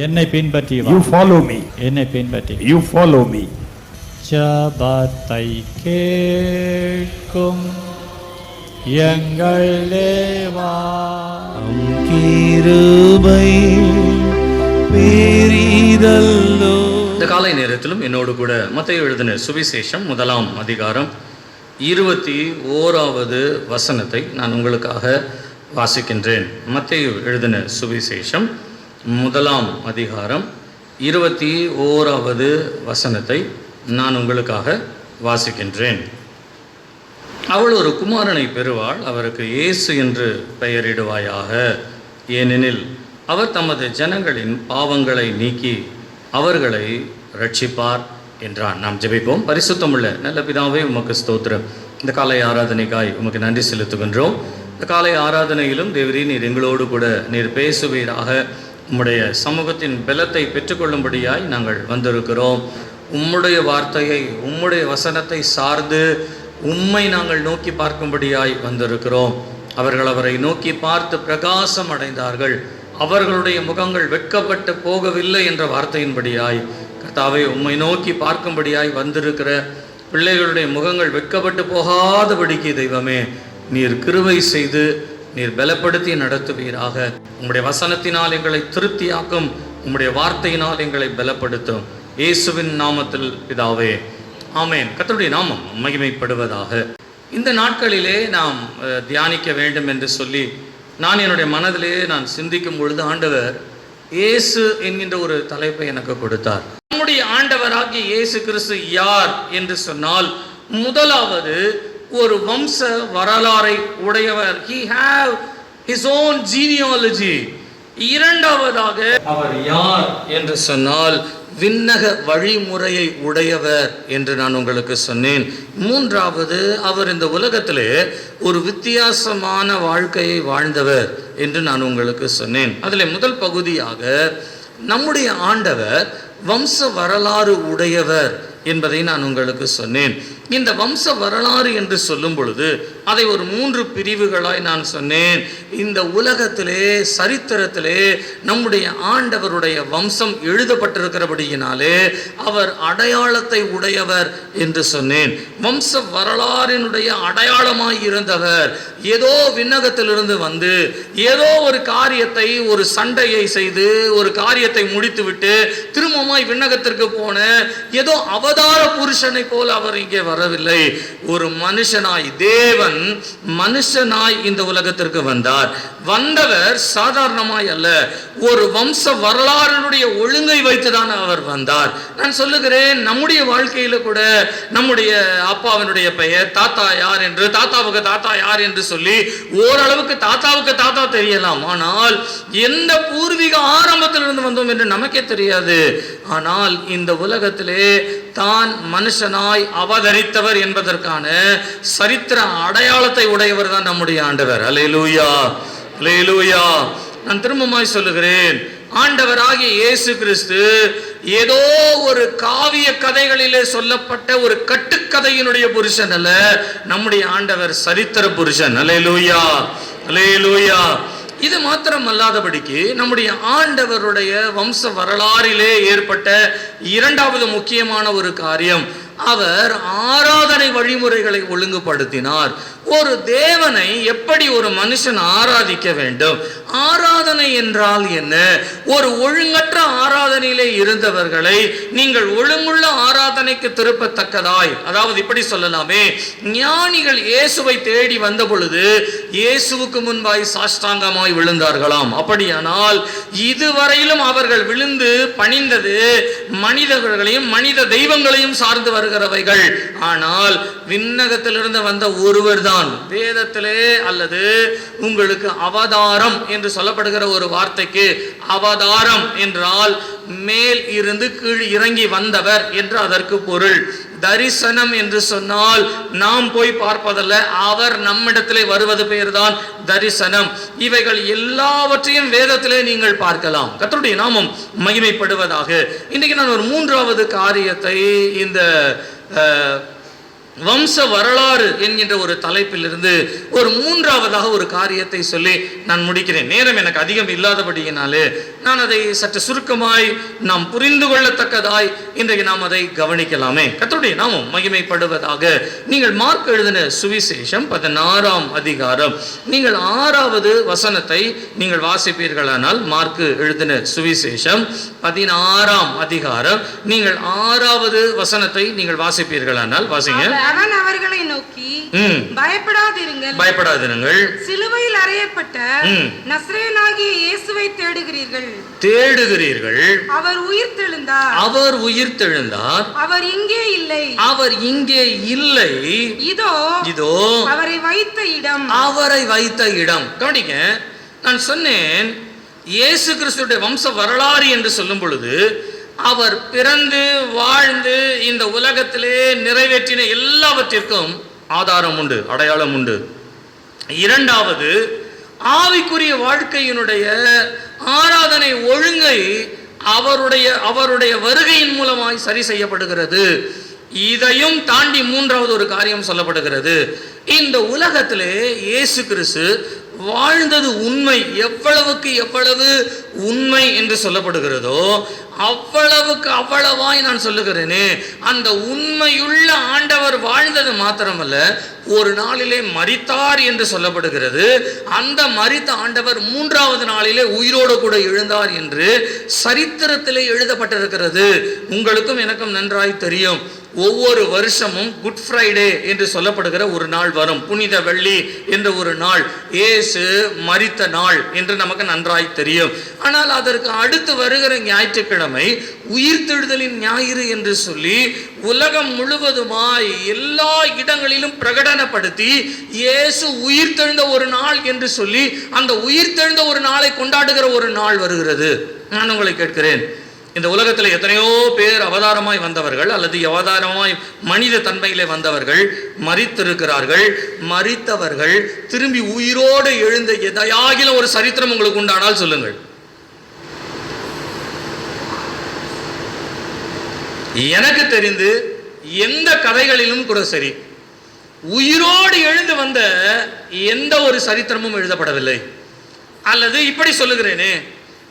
என்னை பின்பற்றி வா. You follow me. என்னை பின்பற்றி. You follow me. ஜபத்தை கேட்கும் எங்கள் தேவா, கிருபை பெரிதல்லோ. இந்த காலை நேரத்திலும் என்னோடு கூட மத்தேயு எழுதின சுவிசேஷம் 1ஆம் அதிகாரம் 21வது வசனத்தை நான் உங்களுக்காக வாசிக்கின்றேன். மத்தேயு எழுதின சுவிசேஷம் 1ஆம் அதிகாரம் 21வது வசனத்தை நான் உங்களுக்காக வாசிக்கின்றேன். அவள் ஒரு குமாரனை பெறுவாள், அவருக்கு இயேசு என்று பெயரிடுவாயாக. ஏனெனில் அவர் தமது ஜனங்களின் பாவங்களை நீக்கி அவர்களை ரட்சிப்பார் என்றான். நாம் ஜெபிப்போம். பரிசுத்தமுள்ள நல்ல பிதாவே, உமக்கு ஸ்தோத்திரம். இந்த காலை ஆராதனைக்காய் உமக்கு நன்றி செலுத்துகின்றோம். இந்த காலை ஆராதனையிலும் தேவரீ, நீர் எங்களோடு கூட நீர் பேசுவீராக. உம்முடைய சமூகத்தின் பலத்தை பெற்றுக்கொள்ளும்படியாய் நாங்கள் வந்திருக்கிறோம். உம்முடைய வார்த்தையை, உம்முடைய வசனத்தை சார்ந்து உம்மை நாங்கள் நோக்கி பார்க்கும்படியாய் வந்திருக்கிறோம். அவர்கள் அவரை நோக்கி பார்த்து பிரகாசம் அடைந்தார்கள், அவர்களுடைய முகங்கள் வெட்கப்பட்டு போகவில்லை என்ற வார்த்தையின்படியாய் கர்த்தாவே, உம்மை நோக்கி பார்க்கும்படியாய் வந்திருக்கிற பிள்ளைகளுடைய முகங்கள் வெட்கப்பட்டு போகாதபடிக்கு தெய்வமே நீர் கிருபை செய்து நீர் பலப்படுத்தி நடத்துவீராக. உம்முடைய வசனத்தினால் எங்களை திருப்தியாக்கும், உம்முடைய வார்த்தையினால் எங்களை பலப்படுத்தும். இயேசுவின் நாமத்தில் பிதாவே, ஆமேன். கர்த்தருடைய நாமம் மகிமைப்படுவதாக. இந்த நாட்களிலே நாம் தியானிக்க வேண்டும் என்று சொல்லி நான் என்னுடைய மனதிலே நான் சிந்திக்கும் பொழுது ஆண்டவர் இயேசு என்கின்ற ஒரு தலைப்பை எனக்கு கொடுத்தார். நம்முடைய ஆண்டவராகிய இயேசு கிறிஸ்து யார் என்று சொன்னால், முதலாவது ஒரு வம்ச வரலாறை உடையவர். He have his own genealogy. இரண்டாவதாக அவர் யார் என்று சொன்னால் விண்ணக வழிமுறையை உடையவர் என்று நான் உங்களுக்கு சொன்னேன். மூன்றாவது, அவர் இந்த உலகத்திலே ஒரு வித்தியாசமான வாழ்க்கையை வாழ்ந்தவர் என்று நான் உங்களுக்கு சொன்னேன். அதில் முதல் பகுதியாக நம்முடைய ஆண்டவர் வம்ச வரலாறு உடையவர் என்பதை நான் உங்களுக்கு சொன்னேன். இந்த வம்ச வரலாறு என்று சொல்லும் பொழுது அதை ஒரு 3 பிரிவுகளாய் நான் சொன்னேன். இந்த உலகத்திலே சரித்திரத்திலே நம்முடைய ஆண்டவருடைய வம்சம் எழுதப்பட்டிருக்கிறபடியினாலே அவர் அடையாளத்தை உடையவர் என்று சொன்னேன். வம்ச வரலாறினுடைய அடையாளமாய் இருந்தவர். ஏதோ விண்ணகத்திலிருந்து வந்து ஏதோ ஒரு காரியத்தை, ஒரு சண்டையை செய்து ஒரு காரியத்தை முடித்துவிட்டு திரும்பமாய் விண்ணகத்திற்கு போன ஏதோ அவதார புருஷனை போல அவர் இங்கே வரவில்லை. ஒரு மனுஷனாய், தேவன் மனுஷனாய் இந்த உலகத்திற்கு வந்தார். வந்தவர் சாதாரணமாய் அல்ல, ஒரு வம்ச வரலாறுடைய ஒழுங்கை வைத்துதான் அவர் வந்தார். நான் சொல்லுகிறேன், நம்முடைய வாழ்க்கையில கூட நம்முடைய அப்பாவினுடைய பெயர், தாத்தா யார் என்று, தாத்தாவுக்கு தாத்தா யார் என்று சொல்லி ஓரளவுக்கு தாத்தாவுக்கு தாத்தா தெரியலாம். ஆனால் எந்த பூர்வீக ஆரம்பத்திலிருந்து வந்தோம் என்று நமக்கே தெரியாது. ஆனால் இந்த உலகத்திலே தான் மனுஷனாய் அவதரித்தவர் என்பதற்கான சரித்திர அடையாளத்தை உடையவர் தான் நம்முடைய ஆண்டவர். அல்லேலூயா, அல்லேலூயா. நான் திரும்பமாய் சொல்லுகிறேன், ஆண்டவராகிய இயேசு கிறிஸ்து ஏதோ ஒரு காவிய கதைகளிலே சொல்லப்பட்ட ஒரு கட்டுக்கதையினுடைய புருஷன் அல்ல. நம்முடைய ஆண்டவர் சரித்திர புருஷன். அல்லேலூயா, அல்லேலூயா. இது மாத்திரம் அல்லாதபடிக்கு நம்முடைய ஆண்டவருடைய வம்ச வரலாறிலே ஏற்பட்ட இரண்டாவது முக்கியமான ஒரு காரியம், அவர் ஆராதனை வழிமுறைகளை ஒழுங்குபடுத்தினார். ஒரு தேவனை எப்படி ஒரு மனுஷன் ஆராதிக்க வேண்டும், ஆராதனை என்றால் என்ன, ஒரு ஒழுங்கற்ற ஆராதனையிலே இருந்தவர்களை நீங்கள் ஒழுங்குள்ள ஆராதனைக்கு திருப்பத்தக்கதாய், அதாவது இப்படி சொல்லலாமே, ஞானிகள் இயேசுவை தேடி வந்த பொழுது இயேசுவுக்கு முன்பாய் சாஷ்டாங்கமாய் விழுந்தார்களாம். அப்படியானால் இதுவரையிலும் அவர்கள் விழுந்து பணிந்தது மனிதர்களையும் மனித தெய்வங்களையும் சார்ந்து வருகிறவைகள். ஆனால் விண்ணகத்திலிருந்து வந்த ஒருவர் தான் வேதத்திலே அல்லது உங்களுக்கு அவதாரம் என்று சொல்லப்படுகிற ஒரு வார்த்தைக்கு அவதாரம் என்றால் மேல் இருந்து கீழ் இறங்கி வந்தவர் என்று அதற்கு பொருள். தரிசனம் என்று சொன்னால் நாம் போய் பார்ப்பதல்ல, அவர் நம்மிடத்திலே வருவது பெயர்தான் தரிசனம். இவைகள் எல்லாவற்றையும் வேதத்திலே நீங்கள் பார்க்கலாம். கர்த்தருடைய நாமம் மகிமைப்படுவதாக. இன்றைக்கு நான் ஒரு 3வது காரியத்தை இந்த வம்ச வரலாறு என்கின்ற ஒரு தலைப்பிலிருந்து ஒரு 3வதாக ஒரு காரியத்தை சொல்லி நான் முடிக்கிறேன். நேரம் எனக்கு அதிகம் இல்லாதபடியினாலே நான் அதை சற்று சுருக்கமாய் நாம் புரிந்து கொள்ளத்தக்கதாய் இன்றைக்கு நாம் அதை கவனிக்கலாமே. கர்த்தருடைய நாமம் மகிமைப்படுவதாக. நீங்கள் மார்க் எழுதின சுவிசேஷம் 16ஆம் அதிகாரம் நீங்கள் 6வது வசனத்தை நீங்கள் வாசிப்பீர்களானால், மார்க் எழுதின சுவிசேஷம் 16ஆம் அதிகாரம் நீங்கள் 6வது வசனத்தை நீங்கள் வாசிப்பீர்களானால் வாசிங்க. அவன் அவர்களை நோக்கி, பயப்படாதிருங்கள், சிலுவையில் அறையப்பட்ட நசரேயனாகிய இயேசுவை தேடுகிறீர்கள். அவர் உயிர்த்தெழுந்தார். அவர் இங்கே இல்லை. இதோ அவரை வைத்த இடம். கவனிங்க, நான் சொன்னேன் இயேசு கிறிஸ்துடைய வம்ச வரலாறு என்று சொல்லும் பொழுது அவர் பிறந்து வாழ்ந்து இந்த உலகத்திலே நிறைவேற்றின எல்லாவற்றிற்கும் ஆதாரம் உண்டு, அடையாளம் உண்டு. இரண்டாவது, ஆவிக்குரிய வாழ்க்கையினுடைய ஆராதனை ஒழுங்கை அவருடைய வருகையின் மூலமாய் சரி செய்யப்படுகிறது. இதையும் தாண்டி மூன்றாவது ஒரு காரியம் சொல்லப்படுகிறது. இந்த உலகத்திலே இயேசு கிறிஸ்து வாழ்ந்தது உண்மை. எவ்வளவு உண்மை என்று சொல்லப்படுகிறதோ அவ்வளவுக்கு அவ்வளவாய் நான் சொல்லுகிறேனே, அந்த உண்மையுள்ள ஆண்டவர் வாழ்ந்தது மாத்திரமல்ல, ஒரு நாளிலே மரித்தார் என்று சொல்லப்படுகிறது. அந்த மரித்த ஆண்டவர் 3வது நாளிலே உயிரோடு கூட எழுந்தார் என்று சரித்திரத்திலே எழுதப்பட்டிருக்கிறது. உங்களுக்கும் எனக்கும் நன்றாய் தெரியும். ஒவ்வொரு வருஷமும் குட் ஃப்ரைடே என்று சொல்லப்படுகிற ஒரு நாள் வரும். புனித வெள்ளி என்ற ஒரு நாள், இயேசு மரித்த நாள் என்று நமக்கு நன்றாய் தெரியும். ஆனால் அதற்கு அடுத்து வருகிற ஞாயிற்றுக்கிழமை உயிர்த்தெழுதலின் ஞாயிறு என்று சொல்லி உலகம் முழுவதுமாய் எல்லா இடங்களிலும் பிரகடனப்படுத்தி இயேசு உயிர்த்தெழுந்த ஒரு நாள் என்று சொல்லி அந்த உயிர்த்தெழுந்த ஒரு நாளை கொண்டாடுகிற ஒரு நாள் வருகிறது. நான் உங்களை கேட்கிறேன், இந்த உலகத்தில் எத்தனையோ பேர் அவதாரமாய் வந்தவர்கள் அல்லது அவதாரமாய் மனித தன்மையிலே வந்தவர்கள் மரித்திருக்கிறார்கள். மரித்தவர்கள் திரும்பி உயிரோடு எழுந்த எதையாகிலும் ஒரு சரித்திரம் உங்களுக்கு உண்டானால் சொல்லுங்கள். எனக்கு தெரிந்து எந்த கதைகளிலும் கூட சரி, உயிரோடு எழுந்து வந்த எந்த ஒரு சரித்திரமும் எழுதப்படவில்லை. அல்லது இப்படி சொல்லுகிறேனே,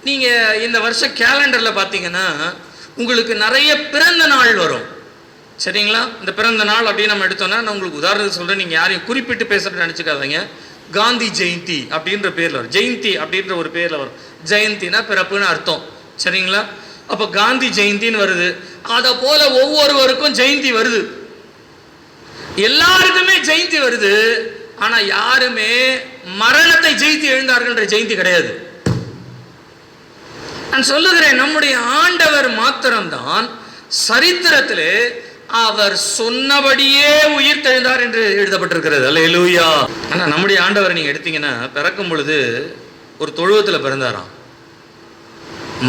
நீங்கள் இந்த வருஷம் கேலண்டரில் பார்த்தீங்கன்னா உங்களுக்கு நிறைய பிறந்த நாள் வரும், சரிங்களா? இந்த பிறந்த நாள் அப்படின்னு நம்ம எடுத்தோம்னா, நான் உங்களுக்கு உதாரணத்துக்கு சொல்கிறேன், நீங்கள் யாரையும் குறிப்பிட்டு பேசுகிறேன்னு நினச்சிக்காதீங்க. காந்தி ஜெயந்தி அப்படின்ற பேரில் வரும், ஜெயந்தி அப்படின்ற ஒரு பேரில் வரும். ஜெயந்தினா பிறப்புன்னு அர்த்தம், சரிங்களா? அப்போ காந்தி ஜெயந்தின்னு வருது. அதை போல ஒவ்வொருவருக்கும் ஜெயந்தி வருது, எல்லாருக்குமே ஜெயந்தி வருது. ஆனால் யாருமே மரணத்தை ஜெயித்து எழுந்தார்கள்ன்ற ஜெயந்தி கிடையாது. நான் சொல்லுகிறேன், நம்முடைய ஆண்டவர் மாத்திரம்தான் சரித்திரத்திலே அவர் சொன்னபடியே உயிர் தெழுந்தார் என்று எழுதப்பட்டிருக்கிறது. அல்லேலூயா. ஆனால் நம்முடைய ஆண்டவர் நீங்கள் எடுத்தீங்கன்னா, பிறக்கும் பொழுது ஒரு தொழுவத்தில் பிறந்தாராம்.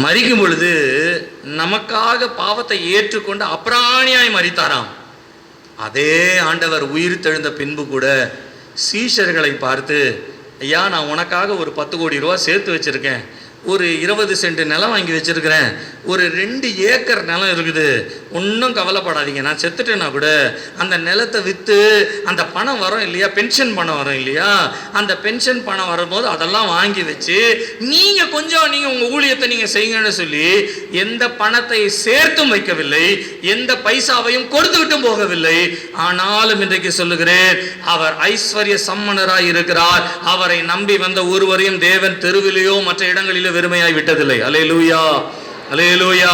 மரிக்கும் பொழுது நமக்காக பாவத்தை ஏற்றுக்கொண்டு அப்ராணியாய் மரித்தாராம். அதே ஆண்டவர் உயிர் தெழுந்த பின்பு கூட சீஷர்களை பார்த்து, ஐயா, நான் உனக்காக ஒரு 10 கோடி ரூபா சேர்த்து வச்சிருக்கேன், ஒரு 20 சென்ட் நிலம் வாங்கி வச்சிருக்கிறேன், ஒரு 2 ஏக்கர் நிலம் இருக்குது, ஒன்றும் கவலைப்படாதீங்க, நான் செத்துட்டேன்னா கூட அந்த நிலத்தை விற்று அந்த பணம் வரும் இல்லையா, பென்ஷன் பணம் வரும் இல்லையா, அந்த பென்ஷன் பணம் வரும்போது அதெல்லாம் வாங்கி வச்சு நீங்கள் உங்கள் ஊழியத்தை நீங்கள் செய்யுங்கன்னு சொல்லி எந்த பணத்தை சேர்த்தும் வைக்கவில்லை, எந்த பைசாவையும் கொடுத்துக்கிட்டும் போகவில்லை. ஆனாலும் இன்றைக்கு சொல்லுகிறேன், அவர் ஐஸ்வர்ய சம்மனராய் இருக்கிறார். அவரை நம்பி வந்த ஒருவரையும் தேவன் தெருவிலேயோ மற்ற இடங்களிலோ வெறுமையாய் விட்டதில்லை. அல்லேலூயா, அல்லேலூயா.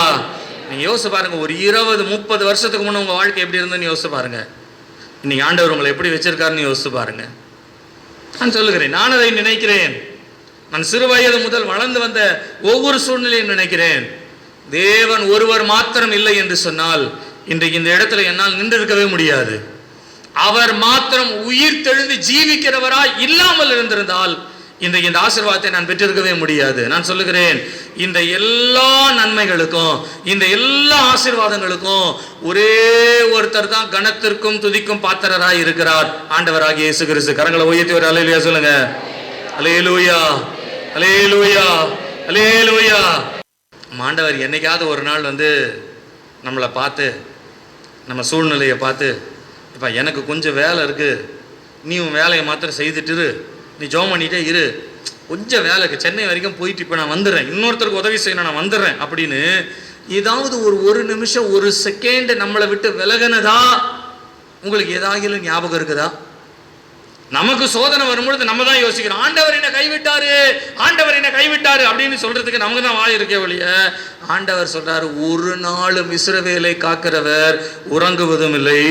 நீங்க யோசிச்சு பாருங்க, ஒரு 20-30 வருஷத்துக்கு முன்னே உங்க வாழ்க்கை எப்படி இருந்ததுன்னு யோசிச்சு பாருங்க. இன்னைக்கு ஆண்டவர் உங்களை எப்படி வச்சிருக்காருன்னு யோசிச்சு பாருங்க. நான் சொல்லுகிறேன், நான் அதை நினைக்கிறேன். நான் சிறு வயது முதல் வளர்ந்து வந்த ஒவ்வொரு சூழ்நிலையும் நினைக்கிறேன். தேவன் ஒருவர் மாத்திரம் இல்லை என்று சொன்னால் இன்றைக்கு இந்த இடத்துல என்னால் நின்றிருக்கவே முடியாது. அவர் மாத்திரம் உயிர் தெழுந்து ஜீவிக்கிறவராய் இல்லாமல் இருந்திருந்தால் இன்றைக்கு இந்த ஆசீர்வாதத்தை நான் பெற்றிருக்கவே முடியாது. நான் சொல்லுகிறேன், இந்த எல்லா நன்மைகளுக்கும் இந்த எல்லா ஆசீர்வாதங்களுக்கும் ஒரே ஒருத்தர் தான் கனத்திற்கும் துதிக்கும் பாத்திரராய் இருக்கிறார், ஆண்டவராகிய இயேசு கிறிஸ்து. கரங்களை உயர்த்தி ஒரு அல்லேலூயா சொல்லுங்க. அல்லேலூயா, அல்லேலூயா, அல்லேலூயா. ஆண்டவர் என்னைக்காவது ஒரு நாள் நம்மளை பார்த்து, நம்ம சூழ்நிலையை பார்த்து, இப்போ எனக்கு கொஞ்சம் வேலை இருக்குது, நீ உன் வேலையை மாத்திரம் செய்துட்டு இரு, நீ ஜெபம் பண்ணிட்டே இரு, கொஞ்சம் வேலைக்கு சென்னை வரைக்கும் போயிட்டு இப்போ நான் வந்துடுறேன், இன்னொருத்தருக்கு உதவி செய்யணும், நான் வந்துடுறேன் அப்படின்னு ஏதாவது ஒரு நிமிஷம் ஒரு செகண்ட் நம்மளை விட்டு விலகினதா உங்களுக்கு ஏதாகிலும் ஞாபகம் இருக்குதா? நமக்கு சோதனை வரும்பொழுது நம்ம தான் யோசிக்கிறோம், ஆண்டவர் என்ன கைவிட்டாரு, ஆண்டவர் என்ன கைவிட்டாரு அப்படின்னு சொல்றதுக்கு நமக்கு தான் வாய் இருக்கே ஒழிய, ஆண்டவர் சொல்றாரு, ஒரு நாளும் இஸ்ரவேலை காக்கிறவர் உறங்குவதும் இல்லை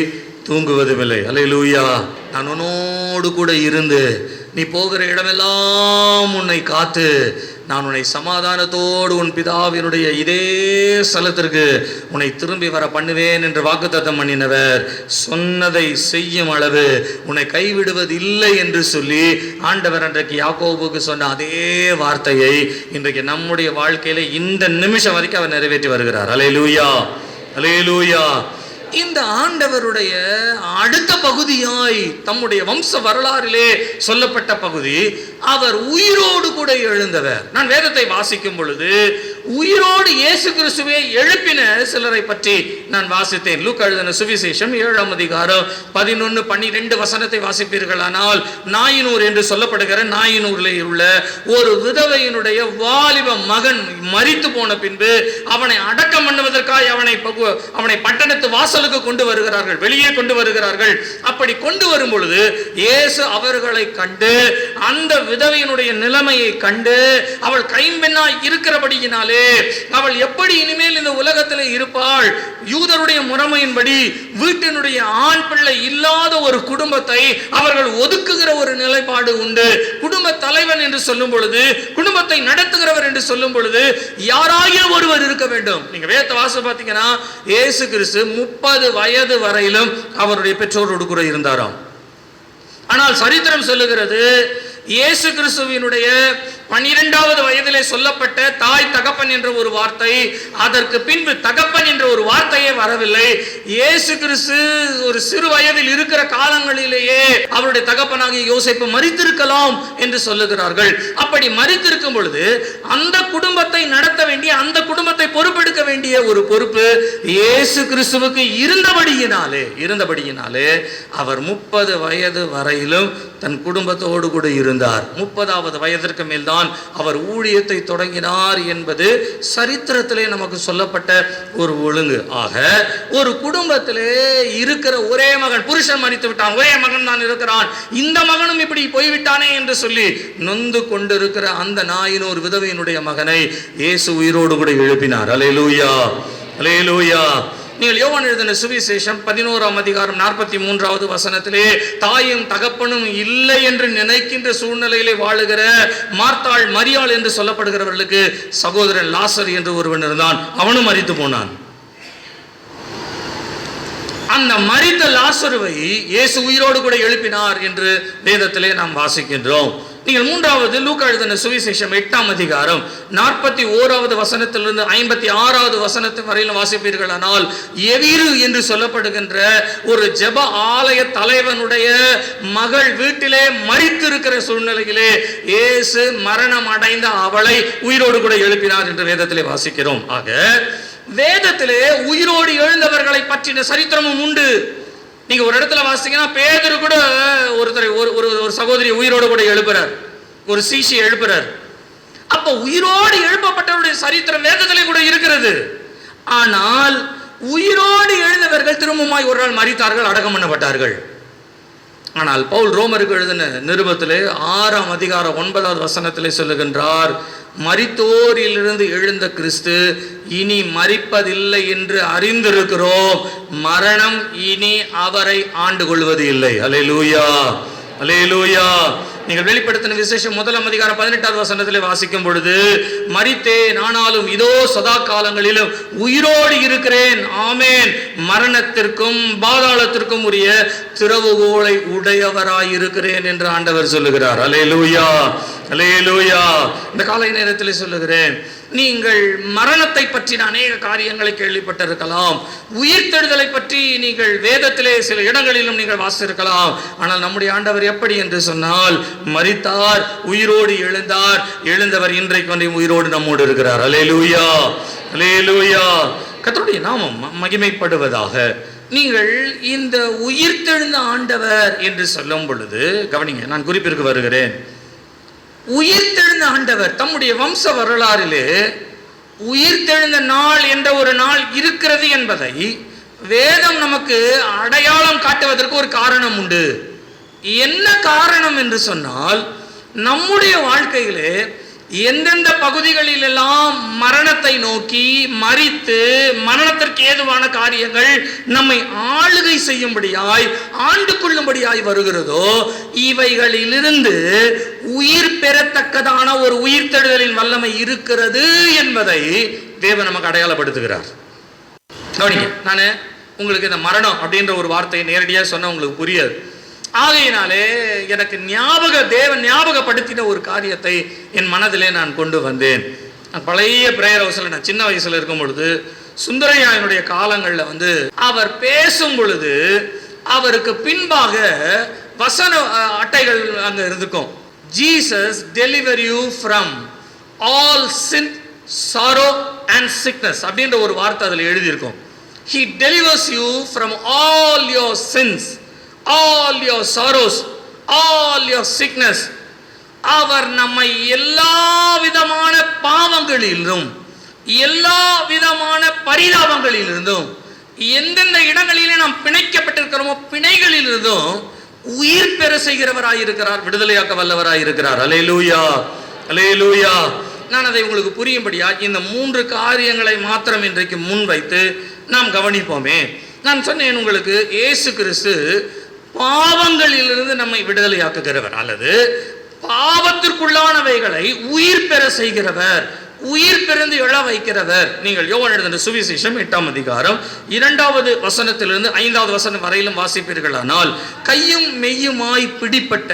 தூங்குவதும் இல்லை. அல்லேலூயா. நான் உன்னோடு கூட இருந்து நீ போகிற இடமெல்லாம் உன்னை காத்து நான் உன்னை சமாதானத்தோடு உன் பிதாவினுடைய இதே ஸ்தலத்திற்கு உன்னை திரும்பி வர பண்ணுவேன் என்று வாக்குத்தத்தம் பண்ணினவர் சொன்னதை செய்யும் அளவு உன்னை கைவிடுவது இல்லை என்று சொல்லி ஆண்டவர் அன்றைக்கு யாக்கோபுக்கு சொன்ன அதே வார்த்தையை இன்றைக்கு நம்முடைய வாழ்க்கையில இந்த நிமிஷம் வரைக்கும் அவர் நிறைவேற்றி வருகிறார். அல்லேலூயா, அல்லேலூயா. இந்த ஆண்டவருடைய அடுத்த பகுதியாய் தம்முடைய வம்ச வரலாறிலே சொல்லப்பட்ட பகுதி, அவர் உயிரோடு கூட எழுந்தவர். நான் வேதத்தை வாசிக்கும் பொழுது உயிரோடு இயேசு கிறிஸ்துவை எழுப்பின சிலரை பற்றி நான் வாசித்தேன். லூக்கா எழுதின சுவிசேஷம் 7ஆம் அதிகாரம் 11, 12 வசனத்தை வாசிப்பீர்களானால், நாயினூர் என்று சொல்லப்படுகிற நாயினூரிலே உள்ள ஒரு விதவையினுடைய வாலிப மகன் மரித்து போன பின்பு அவனை அடக்கம் பண்ணுவதற்காக அவனை பட்டணத்து வாசலுக்கு கொண்டு வருகிறார்கள், வெளியே கொண்டு வருகிறார்கள். அப்படி கொண்டு வரும் பொழுது இயேசு அவர்களை கண்டு அந்த விதவையினுடைய நிலைமையை கண்டு அவள் கைம்பெண்ணாய் இருக்கிறபடியினாலே அவள் எப்படி இனிமேல் இந்த உலகத்தில் இருப்பாள், யூதருடைய முறைமையின்படி வீட்டினுடைய ஆண் பிள்ளை இல்லாத ஒரு குடும்பத்தை அவர்கள் ஒதுக்குகிற ஒரு நிலைப்பாடு உண்டு. குடும்ப தலைவன் என்று சொல்லும் பொழுது, குடும்பத்தை நடத்துகிறவர் என்று சொல்லும் பொழுது யாராயிரம் ஒருவர் இருக்க வேண்டும். நீங்க வேத வாசல் பார்த்தீங்கன்னா இயேசு கிறிஸ்து 30 வயது வரையிலும் அவருடைய பெற்றோரோடு கூட இருந்தாராம். ஆனால் சரித்திரம் சொல்லுகிறது, இயேசு கிறிஸ்துவினுடைய 12வது வயதிலே சொல்லப்பட்ட தாய் தகப்பன் என்ற ஒரு வார்த்தை, அதற்கு பின்பு தகப்பன் என்ற ஒரு வார்த்தையே வரவில்லை. இயேசு கிறிஸ்து ஒரு சிறு வயதில் இருக்கிற காலங்களிலேயே அவருடைய தகப்பனாகிய யோசேப்பு மரித்திருக்கலாம் என்று சொல்லுகிறார்கள். அப்படி மரித்திருக்கும் பொழுது அந்த குடும்பத்தை நடத்த வேண்டிய, அந்த குடும்பத்தை பொறுப்பெடுக்க வேண்டிய ஒரு பொறுப்பு இயேசு கிறிஸ்துவுக்கு இருந்தபடியினாலே அவர் 30 வயது வரையிலும் தன் குடும்பத்தோடு கூட இருந்தார். 30வது வயதிற்கு மேல்தான் அவர் ஊழியத்தை தொடங்கினார் என்பது சரித்திரத்திலே நமக்கு சொல்லப்பட்ட ஒரு ஒழுங்கு. ஆக ஒரு குடும்பத்திலே இருக்கிற ஒரே மகன், புருஷன் மரித்து விட்டான், ஒரே மகன் தான் இருக்கிறான், இந்த மகனும் இப்படி போய்விட்டானே என்று சொல்லி நொந்து கொண்டிருக்கிற அந்த நாயினூர் விதவையினுடைய மகனை இயேசு உயிரோடு கூட எழுப்பினார். அல்லேலூயா, அல்லேலூயா. நீங்கள் யோவான் எழுதின சுவிசேஷம் 11ஆம் அதிகாரம் 43வது வசனத்திலே, தாயும் தகப்பனும் இல்லை என்று நினைக்கின்ற சூழ்நிலையிலே வாழுகிற மார்த்தாள், மரியாள் என்று சொல்லப்படுகிறவர்களுக்கு சகோதரன் லாசர் என்று ஒருவன் இருந்தான், அவனும் மரித்து போனான். அந்த மரித்த லாசருவை இயேசு உயிரோடு கூட எழுப்பினார் என்று வேதத்திலே நாம் வாசிக்கின்றோம். நீங்கள் 3வது லூக்கா எழுதின சுவிசேஷம் 8ஆம் அதிகாரம் 41வது வசனத்திலிருந்து 56வது வசனத்து வரையிலும் வாசிப்பீர்களானால், எவீரு என்று சொல்லப்படுகின்ற ஒரு ஜெப ஆலய தலைவனுடைய மகள் வீட்டிலே மரித்திருக்கிற சூழ்நிலையிலே இயேசு மரணம் அடைந்த அவளை உயிரோடு கூட எழுப்பினார் என்று வேதத்திலே வாசிக்கிறோம். ஆக வேதத்திலே உயிரோடு எழுந்தவர்களை பற்றின சரித்திரமும் உண்டு. நீங்க ஒரு இடத்துல வாசிங்கன்னா பேதுரு கூட ஒரு சகோதரி உயிரோடு கூட எழுப்புறார், ஒரு சீஷி எழுப்புறார். அப்ப உயிரோடு எழுப்பப்பட்டவருடைய சரித்திரம் வேதத்திலே கூட இருக்கிறது. ஆனால் உயிரோடு எழுந்தவர்கள் திரும்பமாய் ஒரு நாள் மரித்தார்கள், அடக்கம் பண்ணப்பட்டார்கள். ஆனால் பவுல் ரோமருக்கு எழுதின நிருபத்திலே 6ஆம் அதிகாரம் 9வது வசனத்திலே சொல்லுகின்றார், மரித்தோரிலிருந்து எழுந்த கிறிஸ்து இனி மரிப்பதில்லை என்று அறிந்திருக்கிறோம், மரணம் இனி அவரை ஆண்டு கொள்வது இல்லை. அல்லேலூயா, அல்லேலூயா. நீங்கள் வெளிப்படுத்தின விசேஷம் 1ஆம் அதிகாரம் 18வது வசனத்திலே வாசிக்கும் பொழுது, மரித்தேன் ஆனாலும் இதோ சதா காலங்களிலும் உயிரோடு இருக்கிறேன், ஆமேன், மரணத்திற்கும் பாதாளத்திற்கும் உரிய திறவுகோலை உடையவராய் இருக்கிறேன் என்று ஆண்டவர் சொல்லுகிறார். அல்லேலூயா, அல்லேலூயா. இந்த காலை நேரத்தில் சொல்லுகிறேன், நீங்கள் மரணத்தை பற்றின அநேக காரியங்களை கேள்விப்பட்டிருக்கலாம், உயிர்த்தெழுதலை பற்றி நீங்கள் வேதத்திலே சில இடங்களிலும் நீங்கள் வாசித்திருக்கலாம். ஆனால் நம்முடைய ஆண்டவர் எப்படி என்று சொன்னால், மரித்தார், உயிரோடு எழுந்தார், எழுந்தவர் இன்றைக்கு வந்து உயிரோடு நம்மோடு இருக்கிறார். அல்லேலூயா, அல்லேலூயா. கர்த்தருடைய நாமம் மகிமைப்படுவதாக. நீங்கள் இந்த உயிர்த்தெழுந்த ஆண்டவர் என்று சொல்லும் பொழுது கவனிங்க, நான் குறிப்பிற்கு வருகிறேன். உயிர்த்தெழுந்த ஆண்டவர் தம்முடைய வம்ச வரலாறிலே உயிர்த்தெழுந்த நாள் என்ற ஒரு நாள் இருக்கிறது என்பதை வேதம் நமக்கு அடையாளம் காட்டுவதற்கு ஒரு காரணம் உண்டு. என்ன காரணம் என்று சொன்னால், நம்முடைய வாழ்க்கையிலே எந்தெந்த பகுதிகளிலெல்லாம் மரணத்தை நோக்கி மரித்து மரணத்திற்கு ஏதுவான காரியங்கள் நம்மை ஆளுகை செய்யும்படியாய் ஆண்டு கொள்ளும்படியாய் வருகிறதோ, இவைகளிலிருந்து உயிர் பெறத்தக்கதான ஒரு உயிர்த்தெழுதலின் வல்லமை இருக்கிறது என்பதை தேவன் நமக்கு அடையாளப்படுத்துகிறார். கவனிங்க, நான் உங்களுக்கு இந்த மரணம் அப்படின்ற ஒரு வார்த்தையை நேரடியாக சொன்ன உங்களுக்கு புரியாது. ஆகையினாலே எனக்கு தேவன் ஞாபகப்படுத்தின ஒரு காரியத்தை என் மனதிலே நான் கொண்டு வந்தேன். நான் பழைய பிரேயர் ஹவுஸில் நான் சின்ன வயசுல இருக்கும் பொழுது சுந்தரையாயனுடைய காலங்களில் அவர் பேசும் பொழுது அவருக்கு பின்பாக வசன அட்டைகள் அங்கே இருந்துக்கும். Jesus deliver you from all sin, sorrow and sickness அப்படின்ற ஒரு வார்த்தை அதில் எழுதியிருக்கும். He delivers you from all your sins, all your sorrows, all your sickness. அவர் நம்மை எல்லா விதமான பாவங்களிலும் எல்லா விதமான பரிதாபங்களிலிருந்தும் எந்தெந்த இடங்களிலே நாம் பிணைக்கப்பட்டிருக்கிறோமோ பிணைகளிலிருந்தும் உயிர் பெற செய்கிறவராயிருக்கிறார், விடுதலையாக்க வல்லவராயிருக்கிறார். அல்லேலூயா, அல்லேலூயா. நான் அதை உங்களுக்கு புரியும்படியா இந்த 3 காரியங்களை மாத்திரம் இன்றைக்கு முன்வைத்து நாம் கவனிப்போமே. நான் சொன்னேன் உங்களுக்கு, இயேசு கிறிஸ்து பாவங்களிலிருந்து நம்மை விடுதலையாக்குகிறவர், அல்லது பாவத்திற்குள்ளானவைகளை உயிர் பெற செய்கிறவர், உயிர் பிறந்து எழ வைக்கிறவர். நீங்கள் யோவான் எழுதின சுவிசேஷம் 8ஆம் அதிகாரம் 2வது வசனத்திலிருந்து 5வது வசனம் வரையிலும் வாசிப்பீர்களானால், கையும் மெய்யுமாய் பிடிப்பட்ட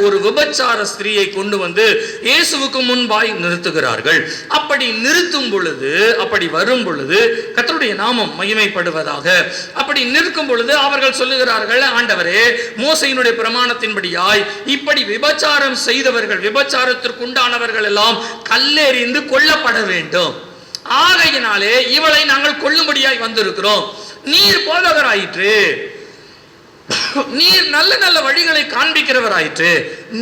ஒரு விபச்சார ஸ்திரீயை கொண்டு வந்து இயேசுவுக்கு முன்பாய் நிறுத்துகிறார்கள். அப்படி நிறுத்தும் பொழுது, அப்படி வரும் பொழுது கர்த்தருடைய நாமம் மகிமைப்படுவதாக. அப்படி நிற்கும் பொழுது அவர்கள் சொல்லுகிறார்கள், ஆண்டவரே, மோசையினுடைய பிரமாணத்தின்படியாய் இப்படி விபச்சாரம் செய்தவர்கள், விபச்சாரத்திற்கு உண்டானவர்கள் எல்லாம் கல்லெறிந்து கொல்லப்பட வேண்டும். ஆகையினாலே இவளை நாங்கள் கொல்லும்படியாய் வந்திருக்கிறோம். நீர் போதகராயிற்று, நீர் நல்ல நல்ல வழிகளை காண்பிக்கிறவராயிற்று,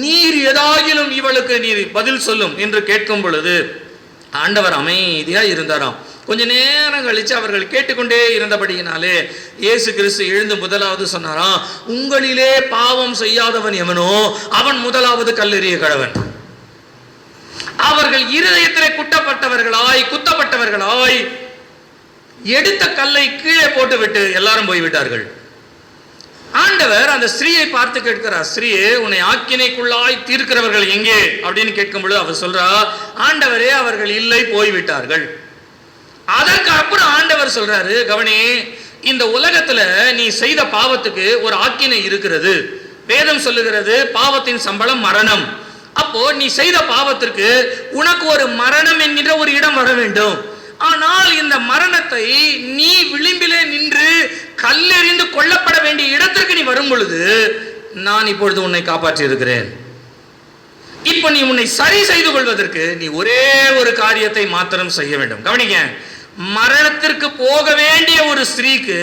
நீர் ஏதாகிலும் இவளுக்கு நீர் பதில் சொல்லும் என்று கேட்கும் பொழுது ஆண்டவர் அமைதியா இருந்தாராம். கொஞ்ச நேரம் கழிச்சு அவர்கள் கேட்டுக்கொண்டே இருந்தபடியினாலே இயேசு கிறிஸ்து எழுந்து முதலாவது சொன்னாராம், உங்களிலே பாவம் செய்யாதவன் எவனோ அவன் முதலாவது கல்லெறிய கடவன். அவர்கள் இருதயத்திலே குத்தப்பட்டவர்களாய் எடுத்த கல்லை கீழே போட்டுவிட்டு எல்லாரும் போய்விட்டார்கள். ஆண்டவர் அந்த ஸ்திரீயை பார்த்து கேட்கிறார், ஸ்திரீயே, உன்னை ஆக்கினைக்குள்ளாய் தீர்க்கிறவர்கள் எங்கே அப்படின்னு கேட்கும் பொழுது அவர் சொல்றா, ஆண்டவரே, அவர்கள் இல்லை, போய்விட்டார்கள். அதற்கு அப்புறம் ஆண்டவர் சொல்றாரு, கவனி, இந்த உலகத்துல நீ செய்த பாவத்துக்கு ஒரு ஆக்கினை இருக்கிறது. வேதம் சொல்லுகிறது பாவத்தின் சம்பளம் மரணம். அப்போ நீ செய்த பாவத்திற்கு உனக்கு ஒரு மரணம் என்கின்ற ஒரு இடம் வர வேண்டும். ஆனால் இந்த மரணத்தை நீ விளிம்பிலே நின்று கல்லெறிந்து கொல்லப்பட வேண்டிய இடத்திற்கு நீ வரும் பொழுது நான் இப்பொழுது உன்னை காப்பாற்றி இருக்கிறேன். இப்ப நீ உன்னை சரி செய்து கொள்வதற்கு நீ ஒரே ஒரு காரியத்தை மாத்திரம் செய்ய வேண்டும். கவனிங்க, மரணத்திற்கு போக வேண்டிய ஒரு ஸ்திரீக்கு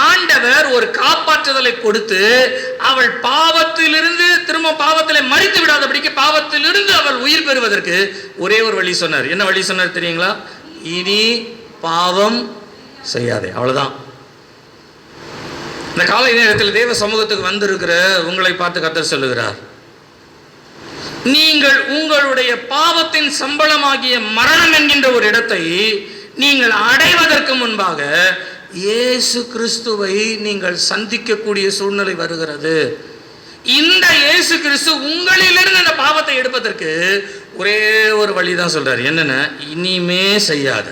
ஆண்டவர் ஒரு காப்பாற்றுதலை கொடுத்து அவள் பாவத்திலிருந்து திரும்ப பாவத்திலே மரித்து விடாதபடிக்கு பாவத்திலிருந்து அவள் உயிர் பெறுவதற்கு ஒரே ஒரு வழி சொன்னார். என்ன வழி சொன்னார் தெரியுங்களா? இனி பாவம் செய்யாதே. அவ்வளவுதான். இந்த காலை நேரத்தில் தேவ சமூகத்துக்கு வந்திருக்கிற உங்களை பார்த்து கர்த்தர் சொல்லுகிறார், நீங்கள் உங்களுடைய பாவத்தின் சம்பளமாகிய மரணம் என்கின்ற ஒரு இடத்தை நீங்கள் அடைவதற்கு முன்பாக இயேசு கிறிஸ்துவை நீங்கள் சந்திக்கக்கூடிய சூழ்நிலை வருகிறது. இந்த இயேசு கிறிஸ்து உங்களிலிருந்து அந்த பாவத்தை எடுப்பதற்கு ஒரே ஒரு வழிதான் சொல்றாரு. என்னன்னா, இனிமே செய்யாத.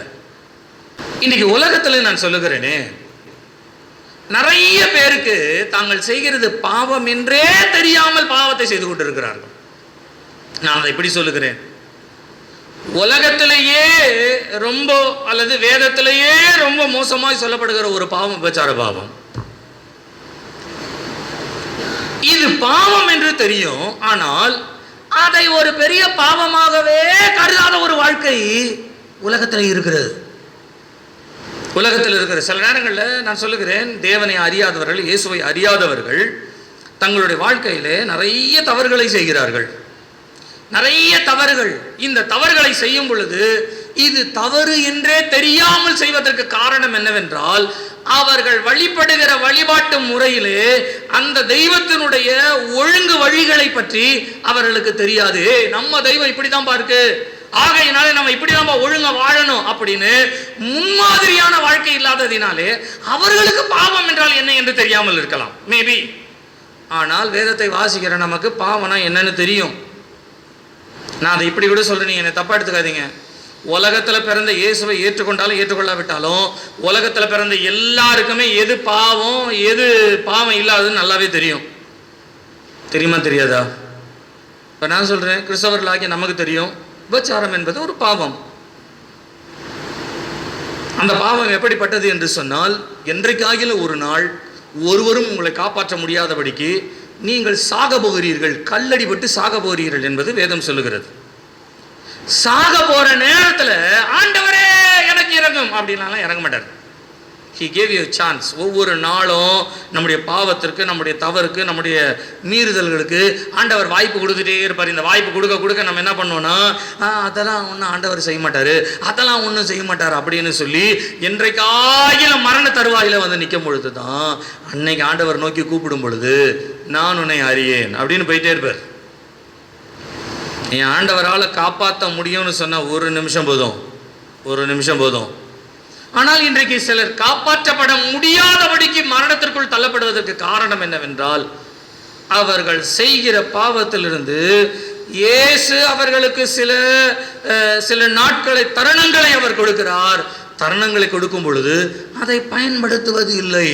இன்னைக்கு உலகத்துல நான் சொல்லுகிறேனே, நிறைய பேருக்கு தாங்கள் செய்கிறது பாவம் என்றே தெரியாமல் பாவத்தை செய்து கொண்டிருக்கிறார்கள். நான் அதை எப்படி சொல்லுகிறேன், உலகத்திலேயே ரொம்ப அல்லது வேதத்திலேயே ரொம்ப மோசமாய் சொல்லப்படுகிற ஒரு பாவம் விபச்சார பாவம். இது பாவம் என்று தெரியும், ஆனால் அதை ஒரு பெரிய பாவமாகவே கருதாத ஒரு வாழ்க்கை உலகத்தில் இருக்கிறது. உலகத்தில் இருக்கிற சில நேரங்களில் நான் சொல்லுகிறேன், தேவனை அறியாதவர்கள், இயேசுவை அறியாதவர்கள் தங்களுடைய வாழ்க்கையிலே நிறைய தவறுகளை செய்கிறார்கள். நிறைய தவறுகள். இந்த தவறுகளை செய்யும் பொழுது இது தவறு என்றே தெரியாமல் செய்வதற்கு காரணம் என்னவென்றால், அவர்கள் வழிபடுகிற வழிபாட்டு முறையிலே அந்த தெய்வத்தினுடைய ஒழுங்கு வழிகளை பற்றி அவர்களுக்கு தெரியாது. நம்ம தெய்வம் இப்படிதான் இருக்கு, ஆகையினாலே நம்ம இப்படிதான் ஒழுங்கா வாழணும் அப்படின்னு முன்மாதிரியான வாழ்க்கை இல்லாததினாலே அவர்களுக்கு பாவம் என்றால் என்ன என்று தெரியாமல் இருக்கலாம், மேபி. ஆனால் வேதத்தை வாசிக்கிற நமக்கு பாவம்னா என்னன்னு தெரியும். நான் அதை இப்படி கூட சொல்றேன், நீங்க என்னை தப்பா எடுத்துக்காதீங்க. உலகத்தில் பிறந்த இயேசுவை ஏற்றுக்கொண்டாலும் ஏற்றுக்கொள்ளாவிட்டாலும் உலகத்தில் பிறந்த எல்லாருக்குமே எது பாவம் எது பாவம் இல்லாததுன்னு நல்லாவே தெரியும். தெரியுமா தெரியாதா? இப்போ நான் சொல்றேன், கிறிஸ்தவர்களாகிய நமக்கு தெரியும் விபச்சாரம் என்பது ஒரு பாவம். அந்த பாவம் எப்படிப்பட்டது என்று சொன்னால், என்றைக்காகிலும் ஒரு நாள் ஒருவரும் உங்களை காப்பாற்ற முடியாதபடிக்கு நீங்கள் சாக போகிறீர்கள், கல்லடிபட்டு சாக போகிறீர்கள் என்பது வேதம் சொல்லுகிறது. சாக போற நேரத்தில் ஆண்டவரே எனக்கு இறங்கும் அப்படின்னாலாம் இறங்க மாட்டார். He gave you a chance. ஒவ்வொரு நாளும் நம்முடைய பாவத்திற்கு, நம்முடைய தவறுக்கு, நம்முடைய மீறுதல்களுக்கு ஆண்டவர் வாய்ப்பு கொடுத்துட்டே இருப்பார். இந்த வாய்ப்பு கொடுக்க கொடுக்க நம்ம என்ன பண்ணுவோம்னா, அதெல்லாம் ஒன்றும் ஆண்டவர் செய்ய மாட்டார், அதெல்லாம் ஒன்றும் செய்ய மாட்டார் அப்படின்னு சொல்லி என்றைக்காயிலும் மரண தருவாயில வந்து நிற்கும் பொழுது தான் அன்னைக்கு ஆண்டவர் நோக்கி கூப்பிடும் பொழுது, நான் உன்னை அறியேன் அப்படின்னு போயிட்டே இருப்பார். என் ஆண்டவரால் காப்பாற்ற முடியும்னு சொன்ன ஒரு நிமிஷம் போதும். ஆனால் இன்றைக்கு சிலர் காப்பாற்றப்பட முடியாதபடிக்கு மரணத்திற்குள் தள்ளப்படுவதற்கு காரணம் என்னவென்றால், அவர்கள் செய்கிற பாவத்திலிருந்து இயேசு அவர்களுக்கு சில நாட்களை தருணங்களை அவர் கொடுக்கிறார். தருணங்களை கொடுக்கும் பொழுது அதை பயன்படுத்துவது இல்லை,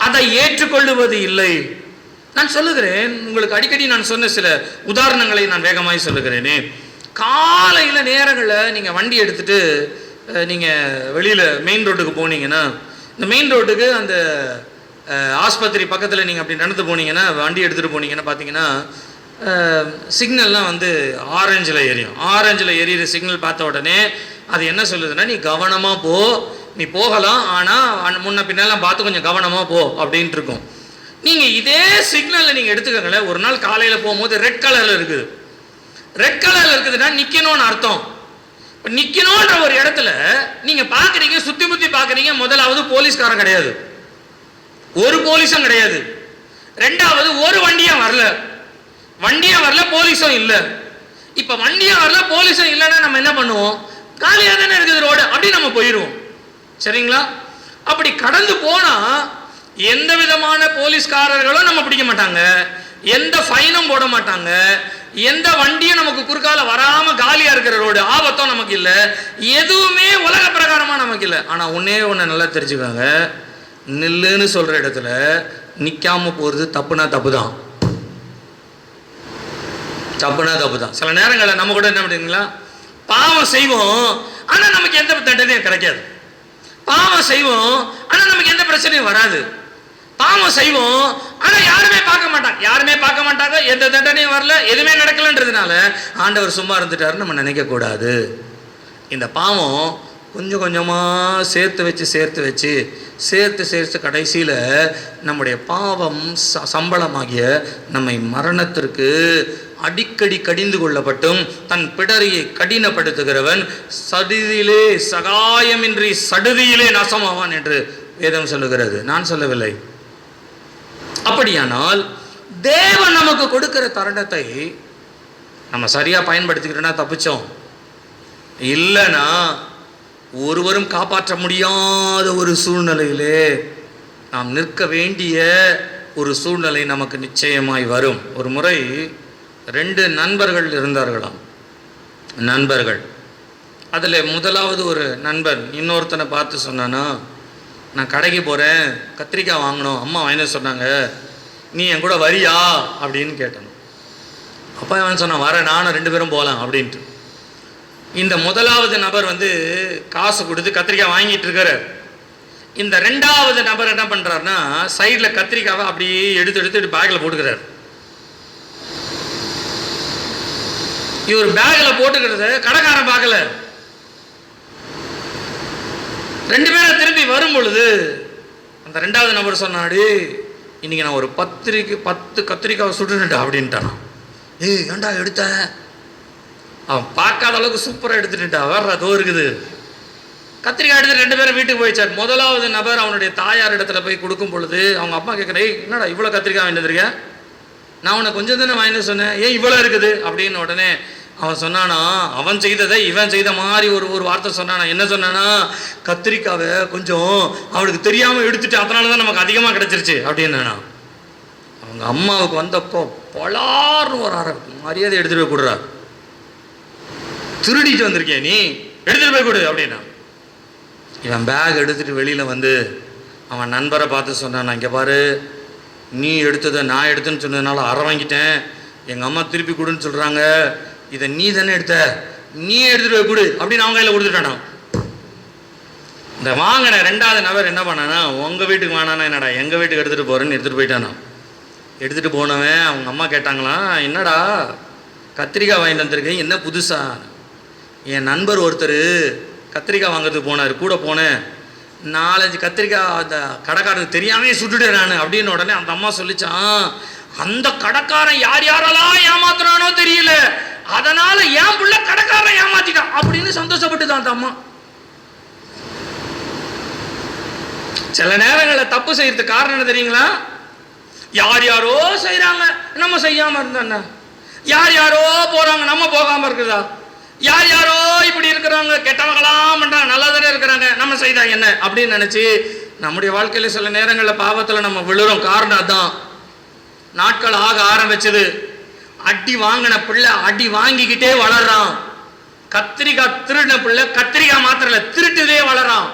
அதை ஏற்றுக்கொள்ளுவது இல்லை. நான் சொல்லுகிறேன், உங்களுக்கு அடிக்கடி நான் சொன்ன சில உதாரணங்களை நான் வேகமாய் சொல்லுகிறேனே. காலையில் நேரங்களில் நீங்கள் வண்டி எடுத்துட்டு நீங்கள் வெளியில் மெயின் ரோட்டுக்கு போனீங்கன்னா, இந்த மெயின் ரோட்டுக்கு அந்த ஆஸ்பத்திரி பக்கத்தில் நீங்கள் அப்படி நடந்து போனீங்கன்னா, வண்டி எடுத்துகிட்டு போனீங்கன்னா பார்த்தீங்கன்னா சிக்னல்லாம் வந்து ஆரஞ்சில் எரியும். ஆரஞ்சில் எரியிற சிக்னல் பார்த்த உடனே அது என்ன சொல்லுதுன்னா, நீ கவனமாக போ, நீ போகலாம், ஆனால் முன்ன பின்னெல்லாம் பார்த்து கொஞ்சம் கவனமாக போ அப்படின்ட்டு இருக்கும். நீங்கள் இதே சிக்னலில் நீங்கள் எடுத்துக்கங்களேன், ஒரு நாள் காலையில் போகும்போது ரெட் கலரில் இருக்குது. ரெட் கலரில் இருக்குதுன்னா நிற்கணும்னு அர்த்தம். இப்போ நிற்கணுன்ற ஒரு இடத்துல நீங்கள் பார்க்குறீங்க, சுற்றி முற்றி பார்க்குறீங்க. முதலாவது போலீஸ்காரன் கிடையாது, ஒரு போலீஸும் கிடையாது. ரெண்டாவது ஒரு வண்டியும் வரல, போலீஸும் இல்லை. இப்போ வண்டியும் வரல, போலீஸும் இல்லைன்னா நம்ம என்ன பண்ணுவோம்? காலியாக தானே இருக்குது ரோடு, அப்படி நம்ம போயிடுவோம். சரிங்களா? அப்படி கடந்து போனால் எந்த விதமான போலீஸ்காரர்களும் நம்ம பிடிக்க மாட்டாங்க, எந்த ஃபைனும் போட மாட்டாங்க, எந்த வண்டியும் நமக்கு குறுக்கால வராம காலியா இருக்கிற ரோடு, ஆபத்தும் நமக்கு இல்லை, எதுவுமே உலக பிரகாரமா நமக்கு இல்லை. ஆனா ஒன்னே ஒன்று நல்லா தெரிஞ்சுக்காங்க, நில்லுன்னு சொல்ற இடத்துல நிக்காம போறது தப்புனா தப்பு தான். சில நேரங்களில் நம்ம கூட என்ன பண்ணுறீங்களா, பாவம் செய்வோம் ஆனா நமக்கு எந்த தண்டனையும் கிடைக்காது. பாவம் செய்வோம் ஆனா நமக்கு எந்த பிரச்சனையும் வராது. பாவம் செய்வோம் ஆனா யாருமே பார்க்க மாட்டாங்க, எந்த தண்டனையும் வரல, எதுவுமே நடக்கலன்றதுனால ஆண்டவர் சும்மா இருந்துட்டாருன்னு நம்ம நினைக்க கூடாது. இந்த பாவம் கொஞ்சம் கொஞ்சமாக சேர்த்து வச்சு கடைசியில் நம்முடைய பாவம் சம்பளமாகிய நம்மை மரணத்திற்கு அடிக்கடி கடிந்து கொள்ளப்பட்டும் தன் பிடரியை கடினப்படுத்துகிறவன் சடுதியிலே சகாயமின்றி சடுதியிலே நாசமாவான் என்று வேதம் சொல்லுகிறது, நான் சொல்லவில்லை. அப்படியானால் தேவன் நமக்கு கொடுக்கிற தருணத்தை நம்ம சரியாக பயன்படுத்திக்கிட்டோன்னா தப்பிச்சோம். இல்லைன்னா ஒருவரும் காப்பாற்ற முடியாத ஒரு சூழ்நிலையிலே நாம் நிற்க வேண்டிய ஒரு சூழ்நிலை நமக்கு நிச்சயமாய் வரும். ஒரு முறை 2 நண்பர்கள் இருந்தார்களாம். அதில் முதலாவது ஒரு நண்பன் இன்னொருத்தனை பார்த்து சொன்னானா, நான் கடைக்கு போகிறேன், கத்திரிக்காய் வாங்கணும், அம்மா வாங்கினு சொன்னாங்க, நீ என் கூட வரியா அப்படின்னு கேட்டான். அப்போ அவன் சொன்னான், வரேன், நானும் 2 பேரும் போகலாம் அப்படின்ட்டு. இந்த முதலாவது நபர் காசு கொடுத்து கத்திரிக்காய் வாங்கிட்டு இருக்காரு. இந்த 2வது நபர் என்ன பண்ணுறாருன்னா, சைடில் கத்திரிக்காவை அப்படியே எடுத்து பேக்கில் போட்டுக்கிறார். இவர் பேக்கில் போட்டுக்கிறத கடைக்காரன் பார்க்கல. 2 பேரும் திரும்பி வரும் பொழுது அந்த 2வது நபர் சொன்னாடி, இன்னைக்கு நான் ஒரு 10 கத்திரிக்காவை சுட்டுட்டேன் அப்படின்ட்டான். ஏண்டா எடுத்த? அவன் பார்க்காத அளவுக்கு சூப்பராக எடுத்துட்டா. வேற அதோ இருக்குது. கத்திரிக்காய் எடுத்து 2 பேரும் வீட்டுக்கு போயிச்சார். முதலாவது நபர் அவனுடைய தாயார் இடத்துல போய் கொடுக்கும் பொழுது அவங்க அப்பா கேட்குறேன், என்னடா இவ்வளோ கத்திரிக்காய் வாங்கிட்டு வந்திருக்கேன்? நான் உனக்கு கொஞ்சம் தானே வாங்கிட்டு சொன்னேன், ஏன் இவ்வளோ இருக்குது அப்படின்னு. உடனே அவன் சொன்னானா, அவன் செய்ததை இவன் செய்த மாதிரி ஒரு வார்த்தை சொன்னானா. என்ன சொன்னானா, கத்திரிக்காவை கொஞ்சம் அவனுக்கு தெரியாமல் எடுத்துட்டு அதனால தான் நமக்கு அதிகமாக கிடச்சிருச்சு அப்படின்னா. அவங்க அம்மாவுக்கு வந்தப்போ பலார்னு ஒரு மரியாதை எடுத்துகிட்டு போய் கொடுறா. திருடிட்டு வந்திருக்கேன், நீ எடுத்துகிட்டு போய் கொடு அப்படின்னா. இவன் பேக் எடுத்துகிட்டு வெளியில் வந்து அவன் நண்பரை பார்த்து சொன்னான், இங்கே பாரு, நீ எடுத்ததை நான் எடுத்தேன்னு சொன்னதுனால அரை வாங்கிட்டேன், எங்கள் அம்மா திருப்பி கொடுன்னு சொல்கிறாங்க, இதை நீ தானே எடுத்த, நீ எடுத்துகிட்டு போய் கொடு அப்படின்னு அவங்க கையில் கொடுத்துட்டானா. இந்த வாங்கின 2வது நபர் என்ன பண்ணானா, உங்கள் வீட்டுக்கு வேணானா என்னடா எங்கள் வீட்டுக்கு எடுத்துகிட்டு போகிறேன்னு எடுத்துகிட்டு போயிட்டானா. எடுத்துகிட்டு போனவன் அவங்க அம்மா கேட்டாங்களாம், என்னடா கத்திரிக்காய் வாங்கிட்டு வந்திருக்கேன், என்ன புதுசா? என் நண்பர் ஒருத்தர் கத்திரிக்காய் வாங்கிறதுக்கு போனார், கூட போனேன், 4-5 கத்திரிக்காய் அந்த கடைக்காரனுக்கு தெரியாமே சுட்டுட்டேன் நான் அப்படின்னு. உடனே அந்த அம்மா சொல்லிச்சான், அந்த கடைக்காரன் யார் யாரெல்லாம் ஏமாத்துறானோ தெரியல, அதனால என் புள்ள கடைக்காரன் ஏமாத்திட்டான் அப்படின்னு சந்தோஷப்பட்டுதான் அந்த அம்மா. சில நேரங்களில் தப்பு செய்யறதுக்கு காரணம் என்ன தெரியுங்களா? யார் யாரோ செய்யறாங்க, நம்ம செய்யாம இருந்தா? யார் யாரோ போறாங்க, நம்ம போகாம இருக்குதா? யார் யாரோ இப்படி இருக்கிறாங்க, கெட்டவங்களாம் பண்றாங்க, நல்லதானே இருக்கிறாங்க, நம்ம செய்தா என்ன அப்படின்னு நினைச்சு நம்முடைய வாழ்க்கையில சில நேரங்களில் பாவத்தில் நம்ம விழுறோம். காரணம் அதான். நாட்கள் ஆக ஆரம்பிச்சது. அடி வாங்கின பிள்ளை அடி வாங்கிக்கிட்டே வளர்றான். கத்திரிக்காய் திருடின பிள்ளை கத்திரிக்காய் மாத்திரல திருட்டுதே வளரான்.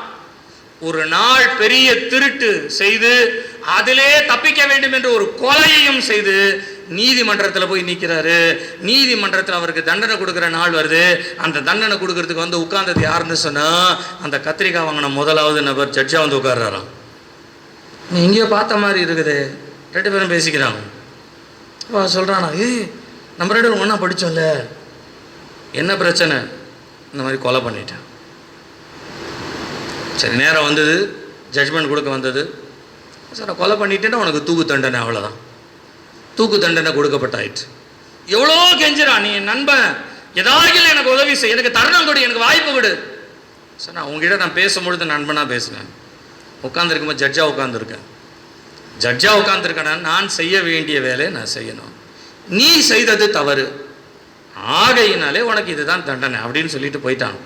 ஒரு நாள் பெரிய திருட்டு செய்து அதிலே தப்பிக்க வேண்டும் என்று ஒரு கொலையையும் செய்து நீதிமன்றத்தில் போய் நிற்கிறாரு. நீதிமன்றத்தில் அவருக்கு தண்டனை கொடுக்குற நாள் வருது. அந்த தண்டனை கொடுக்கறதுக்கு வந்து உட்கார்ந்தது யாருன்னு சொன்னா, அந்த கத்திரிக்காய் வாங்கின முதலாவது நபர் ஜட்ஜா வந்து உட்கார்றாராம். நீ எங்கேயோ பார்த்த மாதிரி இருக்குது. 2 பேரும் பேசிக்கிறாங்க. சொல்றானா, நம்ம 2 பேரும் ஒன்றா படித்தோம்ல, என்ன பிரச்சனை? இந்த மாதிரி கொலை பண்ணிட்டேன். சரி, நேரம் வந்தது, ஜட்ஜ்மெண்ட் கொடுக்க வந்தது. சார், நான் கொலை பண்ணிட்டேன்னா உனக்கு தூக்கு தண்டனை, அவ்வளோதான். தூக்கு தண்டனை கொடுக்கப்பட்டாயிற்று. எவ்வளோ கெஞ்சிரான், நீ என் நண்பன், ஏதாவது எனக்கு உதவி செய், எனக்கு தருணம் கொடு, எனக்கு வாய்ப்பு கொடு. சார், நான் உங்ககிட்ட நான் பேசும்பொழுது நண்பனாக பேசுனேன். உட்காந்துருக்கும்போது ஜட்ஜாக உட்காந்துருக்கேன். ஜட்ஜாக உட்காந்துருக்கேன்னா நான் செய்ய வேண்டிய வேலையை நான் செய்யணும். நீ செய்தது தவறு, ஆகையினாலே உனக்கு இதுதான் தண்டனை அப்படின்னு சொல்லிட்டு போயிட்டான்.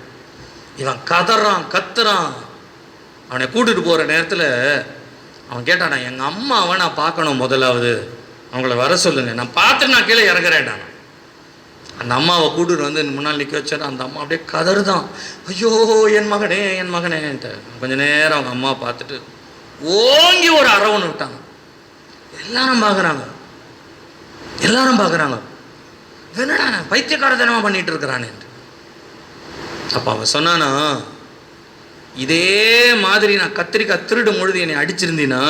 இவன் கதறான், கத்துறான். அவனை கூட்டிட்டு போகிற நேரத்தில் அவன் கேட்டானா, எங்கள் அம்மாவை நான் பார்க்கணும், முதலாவது அவங்கள வர சொல்லுங்க, நான் பார்த்துட்டு நான் கீழே இறங்குறேன்டான். அந்த அம்மாவை கூட்டிட்டு வந்து முன்னால் நிற்க வச்சாரு. அந்த அம்மா அப்படியே கதறுதான், ஐயோ என் மகனே என் மகனேன்ட்டு. கொஞ்ச நேரம் அவங்க அம்மா பார்த்துட்டு ஓங்கி ஒரு அரவணை விட்டாங்க. எல்லாரும் பார்க்குறாங்க, எல்லாரும் பார்க்குறாங்க, என்னடா பைத்தியக்காரத்தனமாக பண்ணிட்டு இருக்கிறானேன்ட்டு. அப்போ அவன் சொன்னானா, இதே மாதிரி நான் கத்திரிக்காய் திருடும் பொழுது என்னை அடிச்சிருந்தீன்னா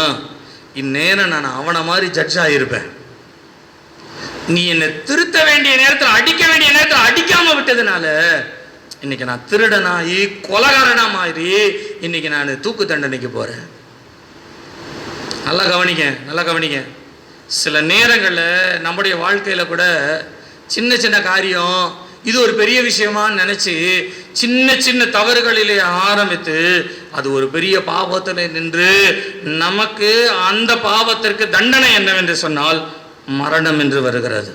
இந்நேரம் நான் அவனை மாதிரி ஜட்ஜ் ஆகியிருப்பேன். நீ என்னை திருத்த வேண்டிய நேரத்தில் அடிக்க வேண்டிய நேரத்தில் அடிக்காம விட்டதுனால இன்னைக்கு நான் திருடனாகி கொலைகாரனா மாதிரி இன்னைக்கு நான் தூக்கு தண்டனைக்கு போகிறேன். நல்லா கவனிங்க, நல்லா கவனிங்க. சில நேரங்களில் நம்முடைய வாழ்க்கையில் கூட சின்ன சின்ன காரியம் இது ஒரு பெரிய விஷயமான்னு நினச்சி சின்ன சின்ன தவறுகளிலே ஆரம்பித்து அது ஒரு பெரிய பாவத்தில் நின்று நமக்கு அந்த பாவத்திற்கு தண்டனை என்னவென்று சொன்னால் மரணம் என்று வருகிறது.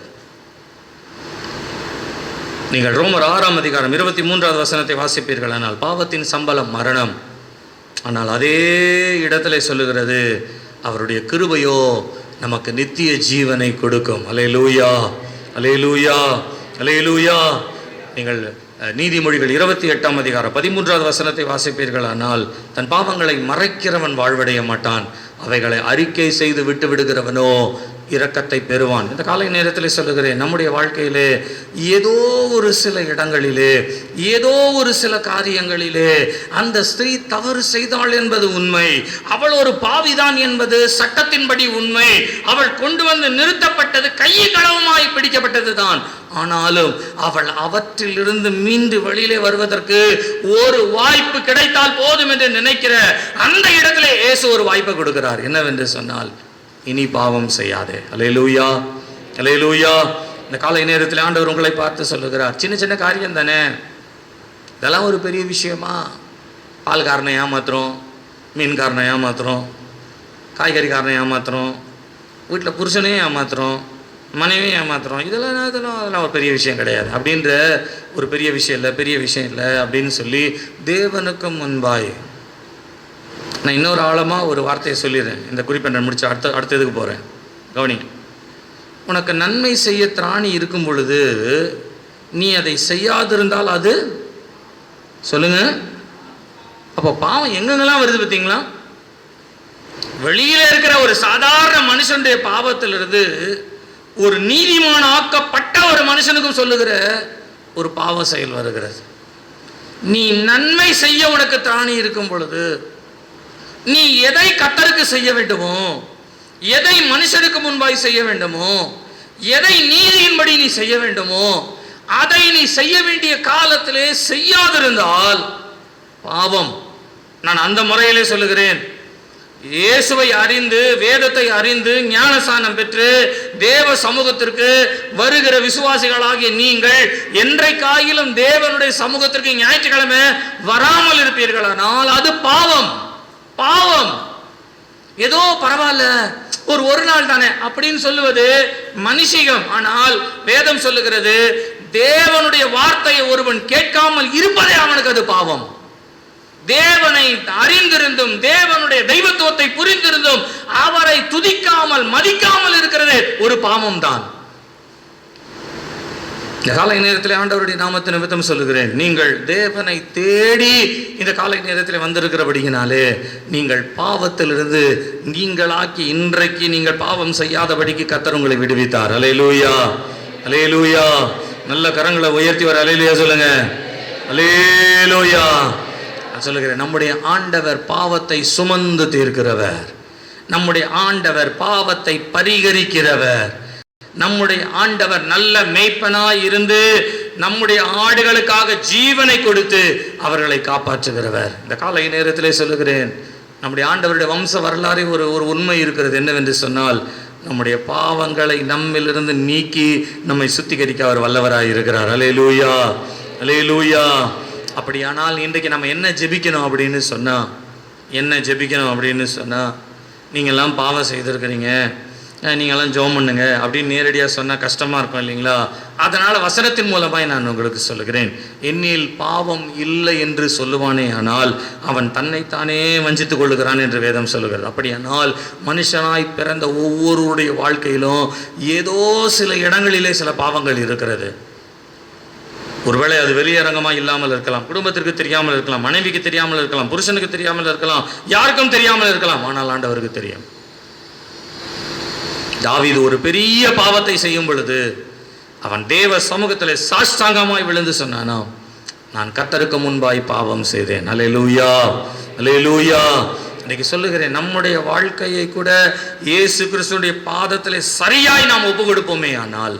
நீங்கள் ரோமர் 6ஆம் அதிகாரம் 23வது வசனத்தை வாசிப்பீர்கள். ஆனால் பாவத்தின் சம்பளம் மரணம், ஆனால் அதே இடத்துல சொல்லுகிறது அவருடைய கிருபையோ நமக்கு நித்திய ஜீவனை கொடுக்கும். அல்லேலூயா, அல்லேலூயா, அல்லேலூயா. நீங்கள் நீதிமொழிகள் 28ஆம் அதிகாரம் 13வது வசனத்தை வாசிப்பீர்களானால், தன் பாவங்களை மறைக்கிறவன் வாழ்வடைய மாட்டான், அவைகளை அறிக்கை செய்து விட்டு விடுகிறவனோ இரக்கத்தை பெறுவான். இந்த காலை நேரத்தில் சொல்லுகிறேன், நம்முடைய வாழ்க்கையிலே ஏதோ ஒரு சில இடங்களிலே ஏதோ ஒரு சில காரியங்களிலே அந்த ஸ்திரீ தவறு செய்தாள் என்பது உண்மை, அவள் ஒரு பாவிதான் என்பது சட்டத்தின்படி உண்மை, அவள் கொண்டு வந்து நிறுத்தப்பட்டது கையை களவுமாய் பிடிக்கப்பட்டது தான். ஆனாலும் அவள் அவற்றிலிருந்து மீண்டு வெளியிலே வருவதற்கு ஒரு வாய்ப்பு கிடைத்தால் போதும் என்று நினைக்கிற அந்த இடத்திலே இயேசு ஒரு வாய்ப்பை கொடுக்கிறார். என்னவென்று சொன்னால், இனி பாவம் செய்யாதே. அல்லேலூயா, அல்லேலூயா. இந்த காலை நேரத்தில் ஆண்டவர் உங்களை பார்த்து சொல்லுகிறார், சின்ன சின்ன காரியம் தானே, இதெல்லாம் ஒரு பெரிய விஷயமா? பால்காரனை ஏமாத்துறோம், மீன்காரனை ஏமாத்துறோம், காய்கறிக்காரனை ஏமாத்துறோம், வீட்டில் புருஷனையும் ஏமாத்துறோம், மனைவியும் ஏமாத்துறோம், இதெல்லாம் ஒரு பெரிய விஷயம் கிடையாது, அப்படின்ற ஒரு பெரிய விஷயம் இல்லை அப்படின்னு சொல்லி தேவனுக்கு முன்பாய். நான் இன்னொரு ஆழமாக ஒரு வார்த்தையை சொல்லிடுறேன், இந்த குறிப்பை நான் முடிச்சு அடுத்ததுக்கு போகிறேன். கவனி, உனக்கு நன்மை செய்ய திராணி இருக்கும் பொழுது நீ அதை செய்யாதிருந்தால் அது சொல்லுங்க, அப்போ பாவம் எங்கெங்கெல்லாம் வருது பார்த்தீங்களா? வெளியில இருக்கிற ஒரு சாதாரண மனுஷனுடைய பாவத்திலிருந்து ஒரு நீதிமான ஆக்கப்பட்ட ஒரு மனுஷனுக்கும் சொல்லுகிற ஒரு பாவ செயல் வருகிறது. நீ நன்மை செய்ய உனக்கு திராணி இருக்கும் பொழுது நீ எதை கர்த்தருக்கு செய்ய வேண்டுமோ, எதை மனுஷனுக்கு முன்பாய் செய்ய வேண்டுமோ, எதை நீதியின்படி நீ செய்ய வேண்டுமோ, அதை நீ செய்ய வேண்டிய காலத்திலே செய்யாதிருந்தால் பாவம். நான் அந்த முறையிலே சொல்லுகிறேன். இயேசுவை அறிந்து, வேதத்தை அறிந்து, ஞானசானம் பெற்று தேவ சமூகத்திற்கு வருகிற விசுவாசிகளாகிய நீங்கள் என்றைக்காயிலும் தேவனுடைய சமூகத்திற்கு ஞாயிற்றுக்கிழமை வராமல் இருப்பீர்களானால் அது பாவம். பாவம். ஏதோ பரவாயில்ல, ஒரு நாள் தானே அப்படின்னு சொல்லுவது மனுஷிகம். ஆனால் வேதம் சொல்லுகிறது, தேவனுடைய வார்த்தையை ஒருவன் கேட்காமல் இருப்பதே அவனுக்கு அது பாவம். தேவனை அறிந்திருந்தும், தேவனுடைய தெய்வத்துவத்தை புரிந்திருந்தும் அவரை துதிக்காமல் மதிக்காமல் இருக்கிறது ஒரு பாவம் தான். இந்த காலை நேரத்தில் ஆண்டவருடைய நாமத்தை நிமித்தம் சொல்லுகிறேன், நீங்கள் தேவனை தேடி இந்த காலை நேரத்தில் வந்திருக்கிறபடியினாலே நீங்கள் பாவத்திலிருந்து நீங்களாக்கி இன்றைக்கு நீங்கள் பாவம் செய்யாதபடிக்கு கர்த்தர் உங்களை விடுவித்தார். அல்லேலூயா, அல்லேலூயா. நல்ல கரங்களை உயர்த்தி வர அல்லேலூயா சொல்லுங்க. அல்லேலூயா. நான் சொல்லுகிறேன், நம்முடைய ஆண்டவர் பாவத்தை சுமந்து தீர்க்கிறவர், நம்முடைய ஆண்டவர் பாவத்தை பரிகரிக்கிறவர், நம்முடைய ஆண்டவர் நல்ல மேய்ப்பனாய் இருந்து நம்முடைய ஆடுகளுக்காக ஜீவனை கொடுத்து அவர்களை காப்பாற்றுகிறவர். இந்த காலை நேரத்திலே சொல்லுகிறேன், நம்முடைய ஆண்டவருடைய வம்ச வரலாறு ஒரு உண்மை இருக்கிறது. என்னவென்று சொன்னால், நம்முடைய பாவங்களை நம்மிலிருந்து நீக்கி நம்மை சுத்திகரிக்க அவர் வல்லவராய் இருக்கிறார். அல்லேலூயா, அல்லேலூயா. அப்படியானால் இன்றைக்கு நம்ம என்ன ஜெபிக்கணும் அப்படின்னு சொன்னால், நீங்கள்லாம் பாவம் செய்திருக்கிறீங்க, நீங்கள்லாம் ஜெபம் பண்ணுங்க அப்படின்னு நேரடியாக சொன்னால் கஷ்டமாக இருக்கும் இல்லைங்களா? அதனால் வசனத்தின் மூலமாய் நான் உங்களுக்கு சொல்லுகிறேன், என்னில் பாவம் இல்லை என்று சொல்லுவானே ஆனால் அவன் தன்னைத்தானே வஞ்சித்துக் கொள்ளுகிறான் என்று வேதம் சொல்லுகிறது. அப்படியானால் மனுஷனாய் பிறந்த ஒவ்வொருடைய வாழ்க்கையிலும் ஏதோ சில இடங்களிலே சில பாவங்கள் இருக்கிறது. ஒருவேளை அது வெளியரங்கமாக இல்லாமல் இருக்கலாம், குடும்பத்திற்கு தெரியாமல் இருக்கலாம், மனைவிக்கு தெரியாமல் இருக்கலாம், புருஷனுக்கு தெரியாமல் இருக்கலாம், யாருக்கும் தெரியாமல் இருக்கலாம், ஆனால் ஆண்டவருக்கு தெரியும். தாவீது ஒரு பெரிய பாவத்தை செய்யும் பொழுது அவன் தேவ சமூகத்தில் சாஷ்டாங்கமாய் விழுந்து சொன்னானாம், நான் கர்த்தருக்கு முன்பாய் பாவம் செய்தேன். அல்லேலூயா, அல்லேலூயா. இன்னைக்கு சொல்லுகிறேன், நம்முடைய வாழ்க்கையை கூட இயேசு கிறிஸ்துடைய பாதத்தில் சரியாய் நாம் ஒப்பு கொடுப்போமே ஆனால்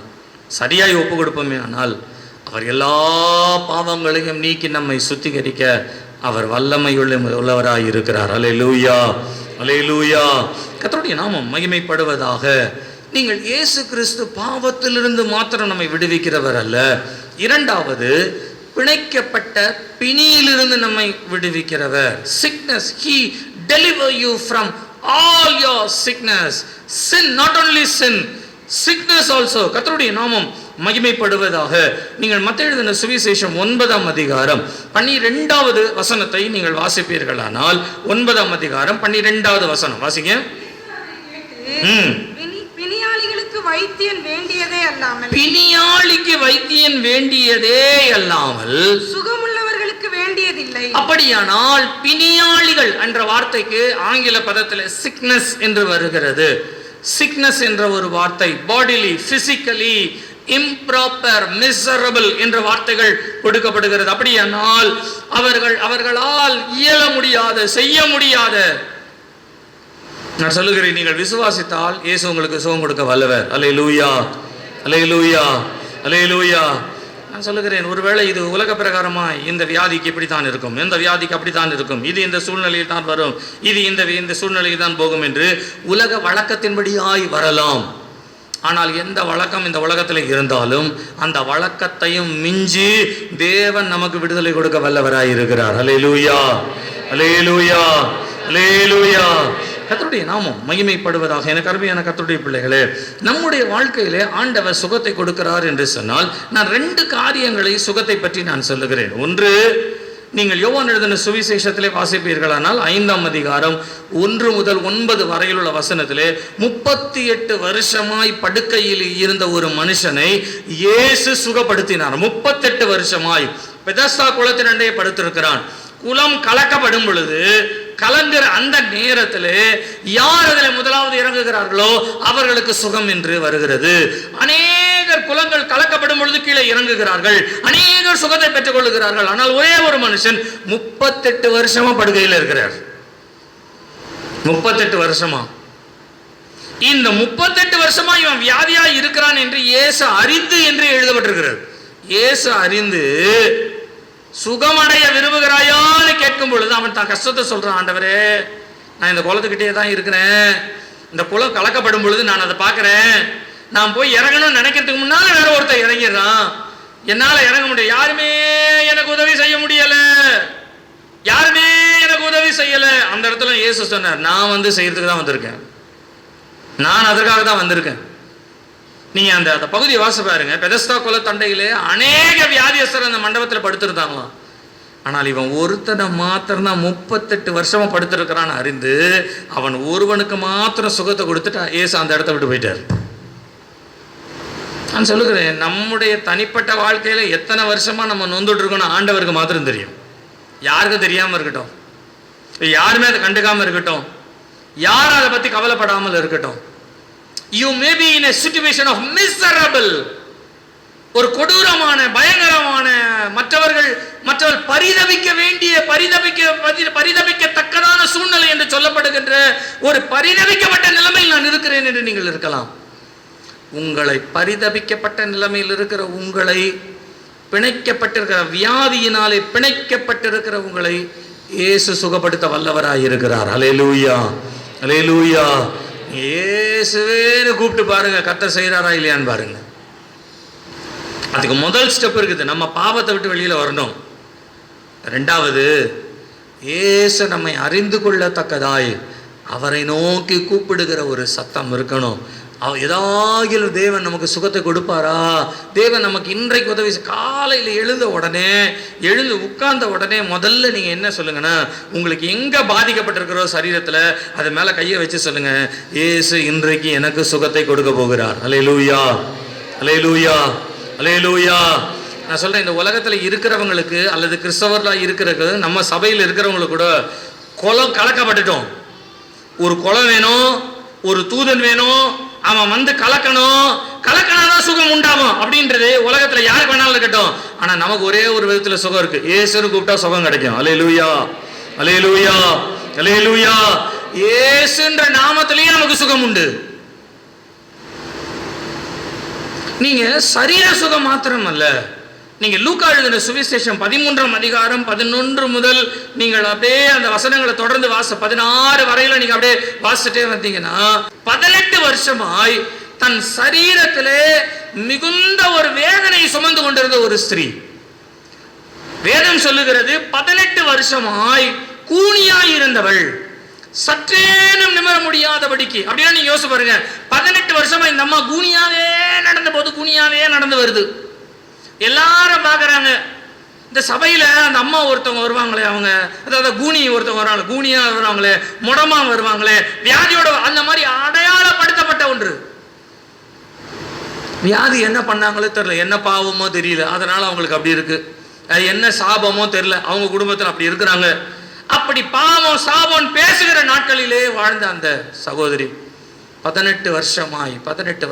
அவர் எல்லா பாவங்களையும் நீக்கி நம்மை சுத்திகரிக்க அவர் வல்லமை உள்ளவராய் இருக்கிறார். அல்லேலூயா, அல்லேலூயா. கர்த்தருடைய நாமம் மகிமைப்படுவதாக. நீங்கள் இயேசு கிறிஸ்து பாவத்திலிருந்து மாத்திரம் நம்மை விடுவிக்கிறவர் அல்ல, இரண்டாவது பிணைக்கப்பட்ட பிணியிலிருந்து நம்மை விடுவிக்கிறவர். sickness, he deliver you from all your sickness. Sin, not only sin, sickness also. கர்த்தருடைய நாமம் மகிமைப்படுவதாக. நீங்கள் மத்தேயு எழுதின சுவிசேஷம் 9ஆம் அதிகாரம் 12வது வசனத்தை நீங்கள் வாசிப்பீர்களானால், 9ஆம் அதிகாரம் 12வது வசனம் வாசிங்க. பிணியாளிகளுக்கு வைத்தியன் வேண்டியதே அல்லாமல், பிணியாளிக்கு வைத்தியன் வேண்டியதே அல்லாமல் சுகமுள்ளவர்களுக்கு வேண்டியதில்லை. அப்படியானால் பிணியாளிகள் என்ற வார்த்தைக்கு ஆங்கில பதத்தில் சிக்னஸ் என்று வருகிறது. சிக்னஸ் என்ற ஒரு வார்த்தை பாடிலி, பிசிக்கலி, இம்ப்ராப்பர், மிசரபிள் என்ற வார்த்தைகள் கொடுக்கப்படுகிறது. அப்படியானால் அவர்களால் இயல முடியாத, செய்ய முடியாத. நான் சொல்லுகிறேன், நீங்கள் விசுவாசித்தால் இயேசு உங்களுக்கு சுகம் கொடுக்க வல்லவர். அல்லேலூயா, அல்லேலூயா, அல்லேலூயா. நான் சொல்லுகிறேன், ஒருவேளை இது உலக பிரகாரமாய் இந்த வியாதிக்கு இப்படித்தான் இருக்கும், இந்த வியாதிக்கு அப்படித்தான் இருக்கும், இது இந்த சூழ்நிலையில் தான் வரும், இது இந்த சூழ்நிலையில் தான் போகும் என்று உலக வழக்கத்தின்படியாய் வரலாம். ஆனால் எந்த வழக்கம் இந்த உலகத்தில் இருந்தாலும் அந்த வழக்கத்தையும் மிஞ்சி தேவன் நமக்கு விடுதலை கொடுக்க வல்லவராய் இருக்கிறார். அல்லேலூயா, அல்லேலூயா, அல்லேலூயா. கர்த்தருடைய நாமம் மகிமைப்படுவதாக. எனக்கு அருமையான கர்த்தருடைய பிள்ளைகளே, நம்முடைய வாழ்க்கையிலே ஆண்டவர் சுகத்தை கொடுக்கிறார் என்று சொன்னால் நான் 2 காரியங்களை சுகத்தை பற்றி நான் சொல்லுகிறேன். ஒன்று, நீங்கள் யோவான் எழுதின சுவிசேஷத்திலே வாசிப்பீர்களானால் 5ஆம் அதிகாரம் 1 முதல் 9 வரையிலுள்ள வசனத்திலே 38 வருஷமாய் படுக்கையில் இருந்த ஒரு மனுஷனை இயேசு சுகப்படுத்தினார். 38 வருஷமாய் பெதஸ்தா குளத்தின் அண்டையே படுத்திருக்கிறான். குளம் கலக்கப்படும் பொழுது, கலங்குற அந்த நேரத்தில் யார் அதில் முதலாவது இறங்குகிறார்களோ அவர்களுக்கு சுகம் என்று வருகிறது. அநேகர் குளங்கள் கலக்கப்படும் பொழுது கீழே இறங்குகிறார்கள், அநேகர் சுகத்தை பெற்றுக் கொள்ளுகிறார்கள். ஆனால் ஒரே ஒரு மனுஷன் 38 வருஷமா படுக்கையில் இருக்கிறார். 38 வருஷமா. இந்த 38 வருஷமா இவன் வியாதியா இருக்கிறான் என்று இயேசு அறிந்து என்று எழுதப்பட்டிருக்கிறது. இயேசு அறிந்து சுகமடைய விரும்புகிறாயான்னு கேட்கும் பொழுது அவன் தான் கஷ்டத்தை சொல்றான். ஆண்டவரே, நான் இந்த குளத்துக்கிட்டே தான் இருக்கிறேன், இந்த குளம் கலக்கப்படும் பொழுது நான் அதை பார்க்கிறேன், நான் போய் இறங்கணும்னு நினைக்கிறதுக்கு முன்னால வேற ஒருத்தர் இறங்கிடுறான், என்னால இறங்க முடியும், யாருமே எனக்கு உதவி செய்ய முடியல, யாருமே எனக்கு உதவி செய்யல. அந்த இடத்துல இயேசு சொன்னார், நான் வந்து செய்யறதுக்கு தான் வந்திருக்கேன், நான் அதற்காக தான் வந்திருக்கேன். நீங்க அந்த பகுதியை வாசி பாருங்க. பெதஸ்தா குல தண்டையிலே அநேக வியாதியஸ்தர் அந்த மண்டபத்தில் படுத்திருந்தாங்களாம். ஆனால் இவன் ஒருத்தனை மாத்திரம் தான் 38 வருஷமா படுத்திருக்கிறான்னு அறிந்து அவன் ஒருவனுக்கு மாத்திரம் சுகத்தை கொடுத்துட்டு ஏசு அந்த இடத்த விட்டு போயிட்டார். நான் சொல்லுகிறேன், நம்முடைய தனிப்பட்ட வாழ்க்கையில எத்தனை வருஷமா நம்ம நொந்துட்டு இருக்கோம்னு ஆண்டவருக்கு மாத்திரம் தெரியும். யாருக்கும் தெரியாம இருக்கட்டும், யாருமே அதை கண்டுக்காம இருக்கட்டும், யாரும் அதை பத்தி கவலைப்படாமல் இருக்கட்டும். You may be in a situation of miserable, ஒரு கொடூரமான பயங்கரமான மற்றவர்கள் பரிதபிக்க வேண்டிய பரிதபிக்கத்தக்கதான சூழ்நிலை என்று சொல்லப்படுகின்ற ஒரு பரிதபிக்கப்பட்ட நிலைமையில் நான் இருக்கிறேன் என்று நீங்கள் இருக்கலாம். உங்களை பரிதபிக்கப்பட்ட நிலைமையில் இருக்கிற உங்களை, பிணைக்கப்பட்டிருக்கிற வியாதியினாலே பிணைக்கப்பட்டிருக்கிற உங்களை இயேசு சுகப்படுத்த வல்லவராய் இருக்கிறார். அல்லேலூயா, அல்லேலூயா. இயேசுவேன்னு கூப்பிட்டு பாருங்க, கர்த்தர் செய்கிறாரா இல்லையான்னு பாருங்க. அதுக்கு முதல் ஸ்டெப் இருக்குது, நம்ம பாவத்தை விட்டு வெளியில வரணும். 2வது, இயேசு நம்மை அறிந்து கொள்ளத்தக்கதாய் அவரை நோக்கி கூப்பிடுகிற ஒரு சத்தம் இருக்கணும். ஏதாகிலும் தேவன் நமக்கு சுகத்தை கொடுப்பாரா? தேவன் நமக்கு இன்றைக்கு உதவி. காலையில் எழுந்து உட்கார்ந்த உடனே முதல்ல நீங்கள் என்ன சொல்லுங்கன்னா, உங்களுக்கு எங்கே பாதிக்கப்பட்டிருக்கிறோ சரீரத்தில் அது மேலே கையை வச்சு சொல்லுங்க, இயேசு இன்றைக்கு எனக்கு சுகத்தை கொடுக்க போகிறார். அல்லேலூயா, அல்லேலூயா, அல்லேலூயா. நான் சொல்கிறேன், இந்த உலகத்தில் இருக்கிறவங்களுக்கு அல்லது கிறிஸ்தவர்களாக இருக்கிறது, நம்ம சபையில் இருக்கிறவங்களுக்கு கூட குளம் கலக்கப்பட்டுட்டோம். ஒரு குளம் வேணும், ஒரு தூதன் வேணும், அவன் வந்து கலக்கனாதான் சுகம் உண்டாகும் அப்படின்றது உலகத்துல யாருக்கு வேணாலும் இருக்கட்டும். ஆனா நமக்கு ஒரே ஒரு விதத்துல சுகம் இருக்கு, இயேசுன்னு கூப்பிட்டா சுகம் கிடைக்கும். அல்லேலூயா, அல்லேலூயா, அல்லேலூயா. இயேசுன்ற நாமத்திலேயே நமக்கு சுகம் உண்டு. நீங்க சரீர சுகம் மாத்திரம் அல்ல, நீங்க லூக்கா எழுதின சுவிசேஷம் 13ஆம் அதிகாரம் 11 முதல் நீங்கள் அப்படியே அந்த வசனங்களை தொடர்ந்து 16 வரையில நீங்க அப்படியே வாசிட்டே வந்தீங்கன்னா, 18 வருஷமாய் தன் சரீரத்திலே மிகுந்த ஒரு வேதனை சுமந்து கொண்டிருந்த ஒரு ஸ்திரீ, வேதம் சொல்லுகிறது 18 வருஷமாய் கூனியாய் இருந்தவள், சற்றேனும் நிமிர முடியாதபடிக்கு. அப்படின்னா நீங்க யோசிச்சு பாருங்க, 18 வருஷமா இந்த அம்மா கூனியாவே நடந்து வருது. எல்லாரும் பார்க்குறாங்க. இந்த சபையில் அந்த அம்மா ஒருத்தவங்க வருவாங்களே, அவங்க அதாவது கூனி ஒருத்தவங்க வருவாங்க, கூனியாக வருவாங்களே, முடமா வருவாங்களே, வியாதியோட, அந்த மாதிரி அடையாளப்படுத்தப்பட்ட ஒன்று. வியாதி என்ன பண்ணாங்களோ தெரியல, என்ன பாவமோ தெரியல, அதனால அவங்களுக்கு அப்படி இருக்கு. என்ன சாபமோ தெரியல, அவங்க குடும்பத்தில் அப்படி இருக்கிறாங்க. அப்படி பாவம் சாபம் பேசுகிற நாட்களிலே வாழ்ந்த அந்த சகோதரி 18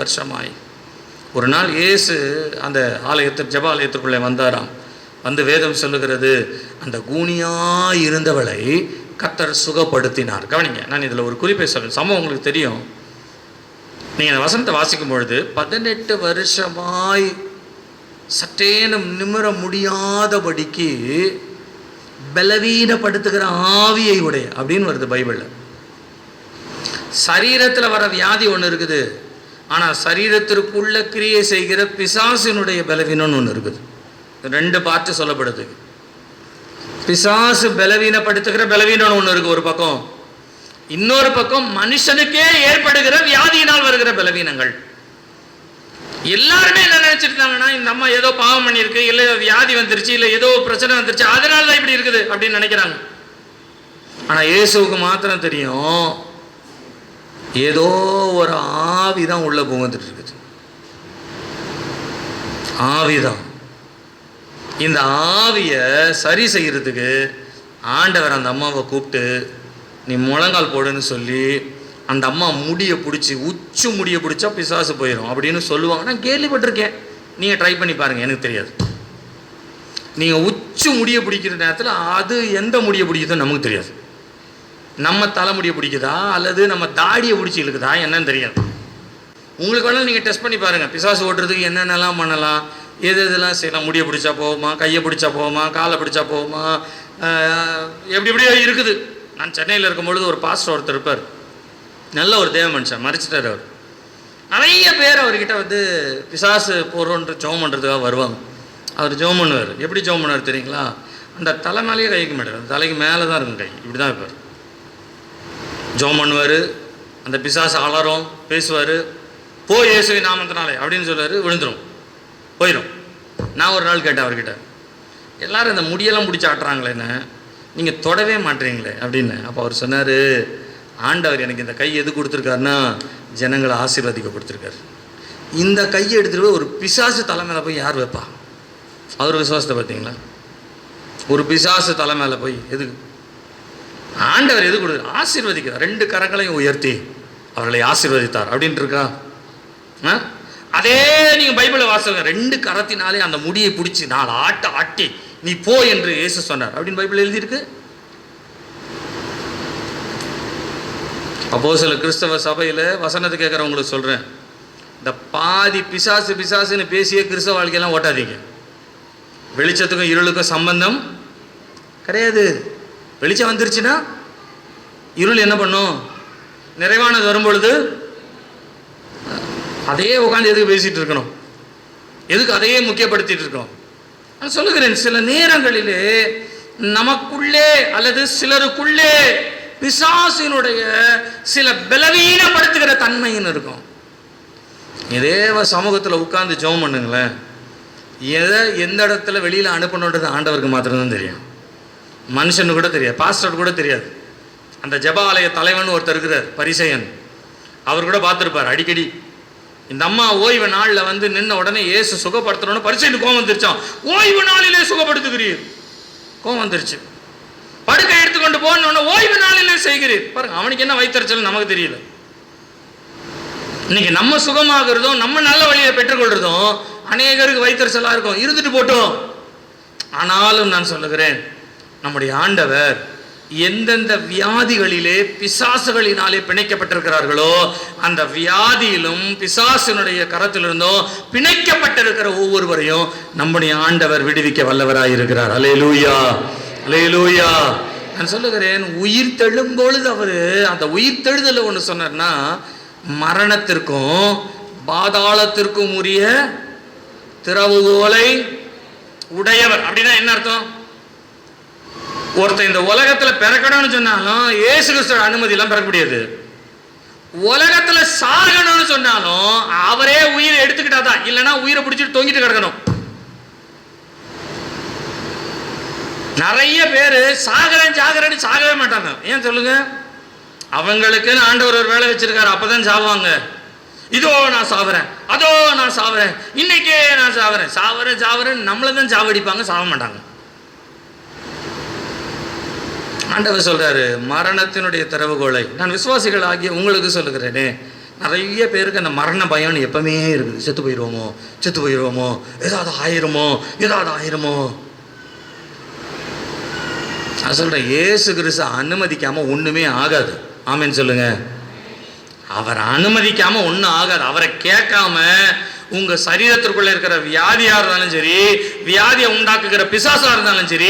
வருஷமாய் ஒரு நாள் இயேசு அந்த ஜெப ஆலயத்திற்குள்ளே வந்தாராம். வந்து வேதம் சொல்லுகிறது, அந்த கூனியாய் இருந்தவளை கர்த்தர் சுகப்படுத்தினார். கவனிங்க, நான் இதில் ஒரு குறிப்பை சொல்றேன், சம்பவம் உங்களுக்கு தெரியும். நீங்கள் அந்த வசனத்தை வாசிக்கும் பொழுது 18 வருஷமாய் சற்றேனும் நிமிர முடியாதபடிக்கு பலவீனப்படுத்துகிற ஆவியை உடைய அப்படின்னு வருது பைபிளில். சரீரத்தில் வர வியாதி ஒன்று இருக்குது, ஆனால் சரீரத்திற்குள்ள கிரியை செய்கிற பிசாசினுடைய பலவீனம்னு ஒன்று இருக்குது. 2 பார்ட்டு சொல்லப்படுது. பிசாசு பலவீனப்படுத்துகிற பலவீனம் ஒன்று இருக்கு ஒரு பக்கம், இன்னொரு பக்கம் மனுஷனுக்கே ஏற்படுகிற வியாதியினால் வருகிற பலவீனங்கள். எல்லாருமே என்ன நினைச்சிருந்தாங்கன்னா, இந்த அம்மா ஏதோ பாவம் பண்ணியிருக்கு, இல்லை வியாதி வந்துருச்சு, இல்லை ஏதோ பிரச்சனை வந்துருச்சு, அதனால தான் இப்படி இருக்குது அப்படின்னு நினைக்கிறாங்க. ஆனால் இயேசுவுக்கு மாத்திரம் தெரியும், ஏதோ ஒரு ஆவிதான் உள்ள புகுந்துட்டு இருக்குது. ஆவிதான். இந்த ஆவியை சரி செய்யறதுக்கு ஆண்டவர் அந்த அம்மாவை கூப்பிட்டு நீ முழங்கால் போடுன்னு சொல்லி அந்த அம்மா முடியை பிடிச்சி, உச்சு முடியை பிடிச்சா பிசாசு போயிடும் அப்படின்னு சொல்லுவாங்க. நான் கேள்விப்பட்டிருக்கேன், நீங்கள் ட்ரை பண்ணி பாருங்கள், எனக்கு தெரியாது. நீங்கள் உச்சு முடியை பிடிக்கிற நேரத்தில் அது எந்த முடியை பிடிக்குதோ நமக்கு தெரியாது. நம்ம தலைமுடியை பிடிக்குதா அல்லது நம்ம தாடியை பிடிச்சி இருக்குதா என்னன்னு தெரியாது. உங்களுக்கு வேணாலும் நீங்கள் டெஸ்ட் பண்ணி பாருங்கள், பிசாசு ஓட்டுறதுக்கு என்னென்னலாம் பண்ணலாம், எது எதெல்லாம் செய்யலாம். முடியை பிடிச்சா போகுமா, கையை பிடிச்சா போகுமா, காலை பிடிச்சா போகுமா, எப்படி எப்படியோ இருக்குது. நான் சென்னையில் இருக்கும்பொழுது ஒரு பாஸ்டர் ஒருத்தர் இருப்பார், நல்ல ஒரு தேவ மனுஷன், மறைச்சிட்டார் அவர். நிறைய பேர் அவர்கிட்ட வந்து பிசாசு போகிறோன்ற ஜெபம் பண்ணுறதுக்காக வருவாங்க. அவர் ஜெபம் பண்ணுவார். எப்படி ஜெபம் பண்ணுவார் தெரியுங்களா? அந்த தலை மேலேயே கைக்கு மாட்டார், அந்த தலைக்கு மேலே தான் இருக்கும் கை, இப்படி தான் இருப்பார். ஜெபம் பண்ணுவார், அந்த பிசாசு அலறும், பேசுவார், போ இயேசுவின் நாமத்தினாலே அப்படின்னு சொல்லுவார், விழுந்துடும், போயிடும். நான் ஒரு நாள் கேட்டேன் அவர்கிட்ட, எல்லோரும் இந்த முடியெல்லாம் பிடிச்சி ஆட்டுறாங்களேன்னு, நீங்கள் தொடவே மாட்டீங்களே அப்படின்னு. அப்போ அவர் சொன்னார், ஆண்டவர் எனக்கு இந்த கை எது கொடுத்துருக்காருன்னா ஜனங்களை ஆசீர்வதிக்க கொடுத்துருக்காரு. இந்த கையை எடுத்துகிட்டு போய் ஒரு பிசாசு தலை மேலே போய் யார் வைப்பா? அவர் விசுவாசத்தை பார்த்தீங்களா? ஒரு பிசாசு தலை மேலே போய் எதுக்கு? ஆண்டவர் எது கொடுக்குற? ஆசீர்வதிக்கிறார். 2 கரங்களையும் உயர்த்தி அவர்களை ஆசீர்வதித்தார் அப்படின்ட்டு இருக்கா? அதே நீங்கள் பைபிளை வாசிங்க, 2 கரத்தினாலே அந்த முடியை பிடிச்சி 4 ஆட்ட ஆட்டி நீ போ என்று இயேசு சொன்னார் அப்படின்னு பைபிள் எழுதியிருக்கு. அப்போ சில கிறிஸ்தவ சபையில் வசனத்தை கேட்குறவங்களுக்கு சொல்கிறேன், இந்த பாதி பிசாசு பிசாசுன்னு பேசியே கிறிஸ்தவ வாழ்க்கையெல்லாம் ஓட்டாதீங்க. வெளிச்சத்துக்கும் இருளுக்கும் சம்பந்தம் கிடையாது. வெளிச்சம் வந்துருச்சுன்னா இருள் என்ன பண்ணும்? நிறைவானது வரும்பொழுது அதையே உட்காந்து எதுக்கு பேசிகிட்டு இருக்கணும்? எதுக்கு அதையே முக்கியப்படுத்திட்டு இருக்கோம்? நான் சொல்லுகிறேன், சில நேரங்களிலே நமக்குள்ளே அல்லது சிலருக்குள்ளே பிசாசினுடைய சில பலவீனப்படுத்துகிற தன்மைன்னு இருக்கும். இதேவ சமூகத்தில் உட்கார்ந்து ஜெபம் பண்ணுங்களேன், எதை எந்த இடத்துல வெளியில் அனுப்பணுன்றது ஆண்டவருக்கு மாத்திரம்தான் தெரியும். மனுஷனு கூட தெரியாது, பாஸ்டர் கூட தெரியாது. அந்த ஜெப ஆலய தலைவன் ஒருத்தர் இருக்கிறார், பரிசேயன், அவர் கூட பார்த்துருப்பார் அடிக்கடி. இந்த அம்மா ஓய்வு நாளில் வந்து நின்ன உடனே இயேசு சுகப்படுத்தணும்னு பரிசேயனுக்கு கோவம் வந்துருச்சான். ஓய்வு நாளிலே சுகப்படுத்துகிறீர், கோவம் வந்துருச்சு. படுக்கை எடுத்துக்கொண்டு போன ஓய்வு நாளிலே செய்கிறீர். பாருங்க, அவனுக்கு என்ன வைத்தறிச்சல் நமக்கு தெரியல. இன்னைக்கு நம்ம சுகமாகிறதும் நம்ம நல்ல வழியை பெற்றுக்கொள்றதும் அநேகருக்கு வைத்தறிச்சலா இருக்கும். இருந்துட்டு போட்டோம். ஆனாலும் நான் சொல்லுகிறேன், நம்முடைய ஆண்டவர் எந்தெந்த வியாதிகளிலே பிசாசுகளினாலே பிணைக்கப்பட்டிருக்கிறார்களோ அந்த வியாதியிலும் பிசாசினுடைய கரத்திலிருந்தும் பிணைக்கப்பட்டிருக்கிற ஒவ்வொருவரையும் நம்முடைய ஆண்டவர் விடுவிக்க வல்லவராயிருக்கிறார். அல்லேலூயா, அல்லேலூயா. நான் சொல்லுகிறேன், உயிர் தெழும்பொழுது அவர் அந்த உயிர் தெழுதல ஒன்று சொன்னார்னா, மரணத்திற்கும் பாதாளத்திற்கும் உரிய திறவுகோலை உடையவர். அப்படின்னா என்ன அர்த்தம்? ஒருத்தர் இந்த உலகத்தில் பிறக்கணும்னு சொன்னாலும் இயேசு கிறிஸ்துவோட அனுமதியெல்லாம் பிறக்க முடியாது. உலகத்தில் சாகணும்னு சொன்னாலும் அவரே உயிரை எடுத்துக்கிட்டாதான், இல்லைன்னா உயிரை பிடிச்சிட்டு தொங்கிட்டு கிடக்கணும். நிறைய பேர் சாகிறேன்னு சாகவே மாட்டாங்க. ஏன் சொல்லுங்க? அவங்களுக்குன்னு ஆண்டவர் ஒரு வேலை வச்சிருக்காரு, அப்பதான் சாவாங்க. இதோ நான் சாவுறேன், அதோ நான் சாவுறேன், இன்னைக்கே நான் சாவுறேன் நம்மளை தான் சாவடிப்பாங்க, சாவ மாட்டாங்க. ஆண்டவர் சொல்றாரு, மரணத்தினுடைய திறவுகோலை நான் விசுவாசிகள் ஆகிய உங்களுக்கு சொல்லுகிறேனே. நிறைய பேருக்கு அந்த மரண பயம் எப்பவுமே இருக்குது. செத்து போயிடுவோமோ, ஏதாவது ஆயிருமோ. நான் சொல்றேன், இயேசு கிறிஸ்து அனுமதிக்காம ஒண்ணுமே ஆகாது. ஆமென் சொல்லுங்க. அவர் அனுமதிக்காம ஒன்றும் ஆகாது. அவரை கேட்காம உங்க சரீரத்திற்குள்ள இருக்கிற வியாதியா இருந்தாலும் சரி, வியாதியை உண்டாக்குகிற பிசாசா இருந்தாலும் சரி,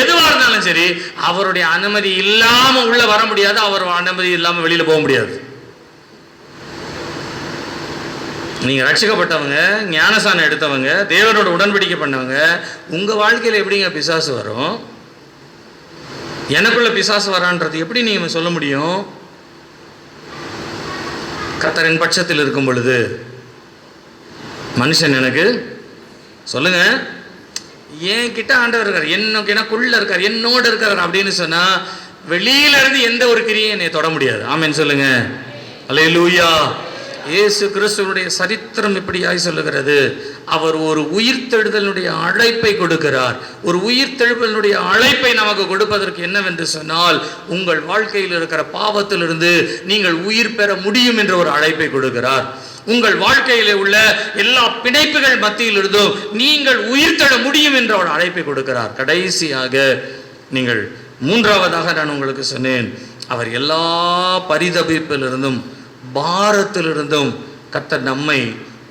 எதுவா இருந்தாலும் சரி, அவருடைய அனுமதி இல்லாம உள்ள வர முடியாது. அவர் அனுமதி இல்லாம வெளியில போக முடியாது. நீங்கள் ரட்சிக்கப்பட்டவங்க, ஞானசானம் எடுத்தவங்க, தேவனோட உடன்படிக்கை பண்ணவங்க, உங்கள் வாழ்க்கையில் எப்படிங்க பிசாசு வரும்? எனக்குள்ள பிசாசு வரான்றது எப்படி நீங்கள் சொல்ல முடியும்? கர்த்தரின் பட்சத்தில் இருக்கும் பொழுது மனுஷன் எனக்கு சொல்லுங்க, என் கிட்ட ஆண்டவர் இருக்கார், எனக்குள்ள இருக்கார், என்னோட இருக்கார் அப்படின்னு சொன்னா வெளியில இருந்து எந்த ஒரு கிரியை என்னை தொட முடியாது. ஆமென் சொல்லுங்க. அல்லேலூயா. இயேசு கிறிஸ்துவனுடைய சரித்திரம் இப்படியாய் சொல்லுகிறது. அவர் ஒரு உயிர்த்தெழுதலுடைய அழைப்பை கொடுக்கிறார். ஒரு உயிர்த்தெழுதலுடைய அழைப்பை நமக்கு கொடுப்பதற்கு என்னவென்று சொன்னால், உங்கள் வாழ்க்கையில் இருக்கிற பாவத்திலிருந்து நீங்கள் உயிர் பெற முடியும் என்ற ஒரு அழைப்பை கொடுக்கிறார். உங்கள் வாழ்க்கையிலே உள்ள எல்லா பிணைப்புகள் மத்தியிலிருந்தும் நீங்கள் உயிர்த்தெழ முடியும் என்ற ஒரு அழைப்பை கொடுக்கிறார். கடைசியாக நீங்கள் மூன்றாவதாக நான் உங்களுக்கு சொன்னேன், அவர் எல்லா பரிதபிப்பிலிருந்தும் பாரத்திலிருந்தும் கர்த்தர் நம்மை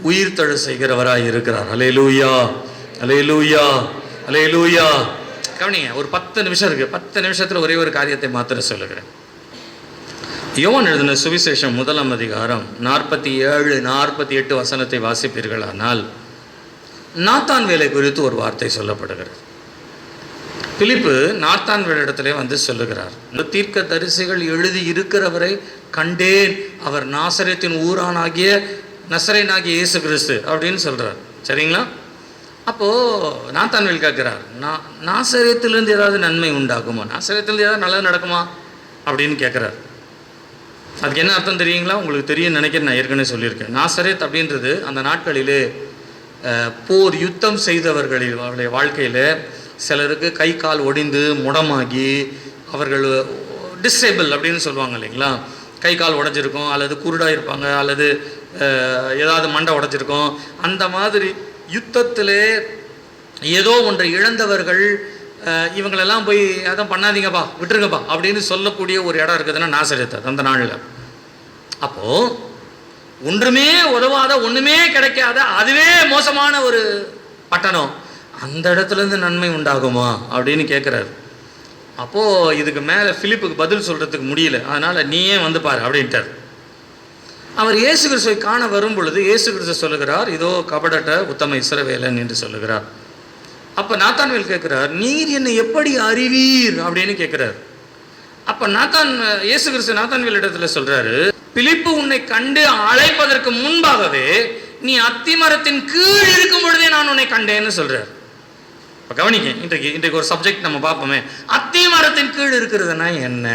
உயிர்த்தெழ செய்கிறவராய் இருக்கிறார். அல்லேலூயா, அல்லேலூயா, அல்லேலூயா. கவனிங்க, ஒரு 10 நிமிஷம் இருக்கு. 10 நிமிஷத்தில் ஒரே ஒரு காரியத்தை மாத்திரம் சொல்லுகிறேன். யோவான் எழுதின சுவிசேஷம் 1ஆம் அதிகாரம் 47, 48 வசனத்தை வாசிப்பீர்களானால் நாத்தான்வேலை குறித்து ஒரு வார்த்தை சொல்லப்படுகிறது. பிலிப்பு நாத்தான்வேல் இடத்திலே வந்து சொல்லுகிறார், தீர்க்க தரிசிகள் எழுதி இருக்கிறவரை கண்டேன், அவர் நாசரேத்தின் ஊரானாகிய நசரேனாகிய இயேசு கிறிஸ்து அப்படின்னு சொல்கிறார். சரிங்களா? அப்போது நாத்தான்வேல் கேட்குறார், நாசரேத்திலிருந்து ஏதாவது நன்மை உண்டாகுமா, நாசரேத்திலிருந்து ஏதாவது நல்லது நடக்குமா அப்படின்னு கேட்குறார். அதுக்கு என்ன அர்த்தம் தெரியுங்களா? உங்களுக்கு தெரியும் நினைக்கிறேன், நான் ஏற்கனவே சொல்லியிருக்கேன். நாசரேத் அப்படின்றது அந்த நாட்களிலே போர் யுத்தம் செய்தவர்களில் அவருடைய வாழ்க்கையில் சிலருக்கு கை கால் ஒடிந்து முடமாகி அவர்கள் டிசேபிள் அப்படின்னு சொல்லுவாங்க இல்லைங்களா, கை கால் உடைஞ்சிருக்கும், அல்லது குருடாக இருப்பாங்க, அல்லது ஏதாவது மண்டை உடைஞ்சிருக்கும். அந்த மாதிரி யுத்தத்திலே ஏதோ ஒன்றை இழந்தவர்கள் இவங்களெல்லாம் போய் அதான் பண்ணாதீங்கப்பா, விட்டுருங்கப்பா அப்படின்னு சொல்லக்கூடிய ஒரு இடம் இருக்குதுன்னா நாசரேத் அந்த நாளில். அப்போது ஒன்றுமே உதவாத, ஒன்றுமே கிடைக்காத, அதுவே மோசமான ஒரு பட்டணம், அந்த இடத்துலேருந்து நன்மை உண்டாகுமா அப்படின்னு கேட்குறாரு. அப்போது இதுக்கு மேலே பிலிப்புக்கு பதில் சொல்கிறதுக்கு முடியல, அதனால் நீயே வந்து பாரு அப்படின்ட்டார். அவர் இயேசு கிறிஸ்துவை காண வரும் பொழுது இயேசு கிறிஸ்து சொல்லுகிறார், இதோ கபடட்ட உத்தம இஸ்ரவேலன் என்று சொல்லுகிறார். அப்போ நாத்தான்வேல் கேட்குறார், நீர் என்னை எப்படி அறிவீர் அப்படின்னு கேட்குறார். அப்போ இயேசு கிறிஸ்து நாத்தான்வேல் இடத்துல சொல்கிறாரு, பிலிப்பு உன்னை கண்டு அழைப்பதற்கு முன்பாகவே நீ அத்திமரத்தின் கீழ் இருக்கும் பொழுதே நான் உன்னை கண்டேன்னு சொல்கிறார். இப்போ கவனிக்க, இன்றைக்கு ஒரு சப்ஜெக்ட் நம்ம பார்ப்போமே, அத்திமரத்தின் கீழ் இருக்கிறதுனா என்ன?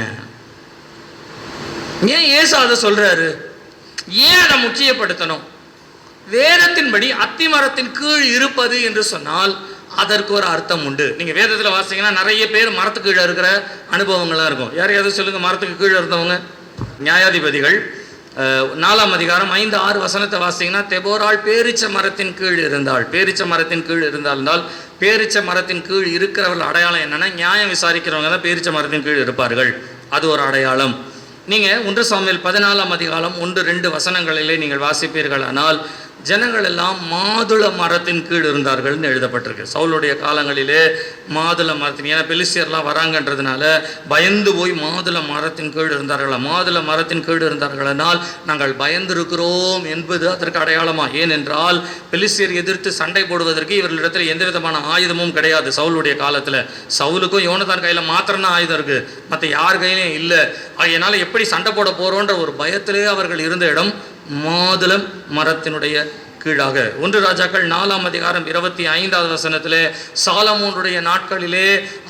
ஏன் இயேசு அதை சொல்கிறாரு? ஏன் அதை முக்கியப்படுத்தணும்? வேதத்தின்படி அத்திமரத்தின் கீழ் இருப்பது என்று சொன்னால் அதற்கு ஒரு அர்த்தம் உண்டு. நீங்கள் வேதத்தில் வாசிங்கன்னா நிறைய பேர் மரத்துக்கு கீழே இருக்கிற அனுபவங்கள்லாம் இருக்கும். யாரையாவது சொல்லுங்கள், மரத்துக்கு கீழே இருந்தவங்க. நியாயாதிபதிகள் 4ஆம் அதிகாரம் 5, 6 வசனத்தை வாசிங்கன்னா, தெபோராள் பேரிச்ச மரத்தின் கீழ் இருந்தாள். பேரிச்ச மரத்தின் கீழ் இருந்தால் பேரிச்ச மரத்தின் கீழ் இருக்கிறவர்கள் அடையாளம் என்னென்னா, நியாயம் விசாரிக்கிறவங்க தான் பேரிச்ச மரத்தின் கீழ் இருப்பார்கள். அது ஒரு அடையாளம். நீங்கள் 1 சாமுவேல் 14ஆம் அதிகாரம் 1-2 வசனங்களிலே நீங்கள் வாசிப்பீர்கள். ஆனால் ஜனங்கள் எல்லாம் மாதுள மரத்தின் கீழ் இருந்தார்கள்னு எழுதப்பட்டிருக்கு. சவுலுடைய காலங்களிலே மாதுள மரத்தின், ஏன்னா பெலிஸ்தியர்லாம் வராங்கன்றதுனால பயந்து போய் மாதுள மரத்தின் கீழ் இருந்தார்களா. மாதுள மரத்தின் கீழ் இருந்தார்களானால் நாங்கள் பயந்திருக்கிறோம் என்பது அதற்கு அடையாளமா. ஏனென்றால் பெலிஸ்தியர் எதிர்த்து சண்டை போடுவதற்கு இவர்களிடத்தில் எந்த விதமான ஆயுதமும் கிடையாது. சவுலுடைய காலத்தில் சவுலுக்கும் யோனத்தான் கையில் மாத்திரம் தான் ஆயுதம் இருக்குது, மற்ற யார் கையிலையும் இல்லை. அதனால் எப்படி சண்டை போட போகிறோன்ற ஒரு பயத்திலே அவர்கள் இருந்த இடம் மாதுளம் மரத்தினுடைய கீழாக. 1 ராஜாக்கள் 4ஆம் அதிகாரம் 25வது வசனத்திலே சாலமோனுடைய நாட்களிலே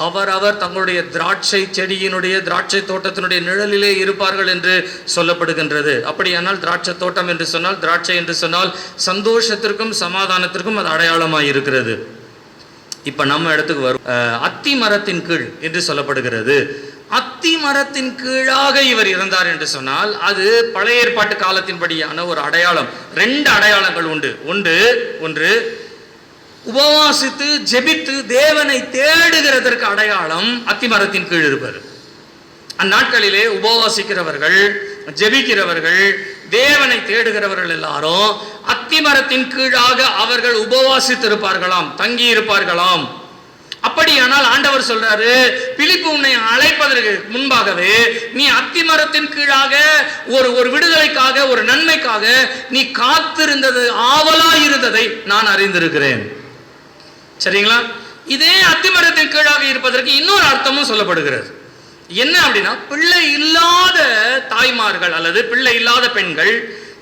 அவரவர் தங்களுடைய திராட்சை செடியினுடைய திராட்சை தோட்டத்தினுடைய நிழலிலே இருப்பார்கள் என்று சொல்லப்படுகின்றது. அப்படியானால் திராட்சை தோட்டம் என்று சொன்னால், திராட்சை என்று சொன்னால் சந்தோஷத்திற்கும் சமாதானத்திற்கும் அது அடையாளமாக இருக்கிறது. இப்போ நம்ம இடத்துக்கு வரும், அத்தி மரத்தின் கீழ் என்று சொல்லப்படுகிறது. அத்தி மரத்தின் கீழாக இவர் இருந்தார் என்று சொன்னால் அது பழைய ஏற்பாட்டு காலத்தின்படியான ஒரு அடையாளம். 2 அடையாளங்கள் உண்டு. ஒன்று உபவாசித்து ஜெபித்து தேவனை தேடுகிறதற்கு அடையாளம் அத்தி மரத்தின் கீழ் இருப்பது. அந்நாட்களிலே உபவாசிக்கிறவர்கள், ஜெபிக்கிறவர்கள், தேவனை தேடுகிறவர்கள் எல்லாரும் அத்தி மரத்தின் கீழாக அவர்கள் உபவாசித்திருப்பார்களாம், தங்கி இருப்பார்களாம். அப்படியானால் ஆண்டவர் சொல்றாரு, பிலிப்பு உன்னை அழைப்பதற்கு முன்பாகவே நீ அத்திமரத்தின் கீழாக ஒரு விடுதலைக்காக, ஒரு நன்மைக்காக நீ காத்திருந்தது, ஆவலாயிருந்ததை நான் அறிந்திருக்கிறேன். சரிங்களா? இதே அத்திமரத்தின் கீழாக இருப்பதற்கு இன்னொரு அர்த்தமும் சொல்லப்படுகிறது. என்ன அப்படின்னா, பிள்ளை இல்லாத தாய்மார்கள் அல்லது பிள்ளை இல்லாத பெண்கள்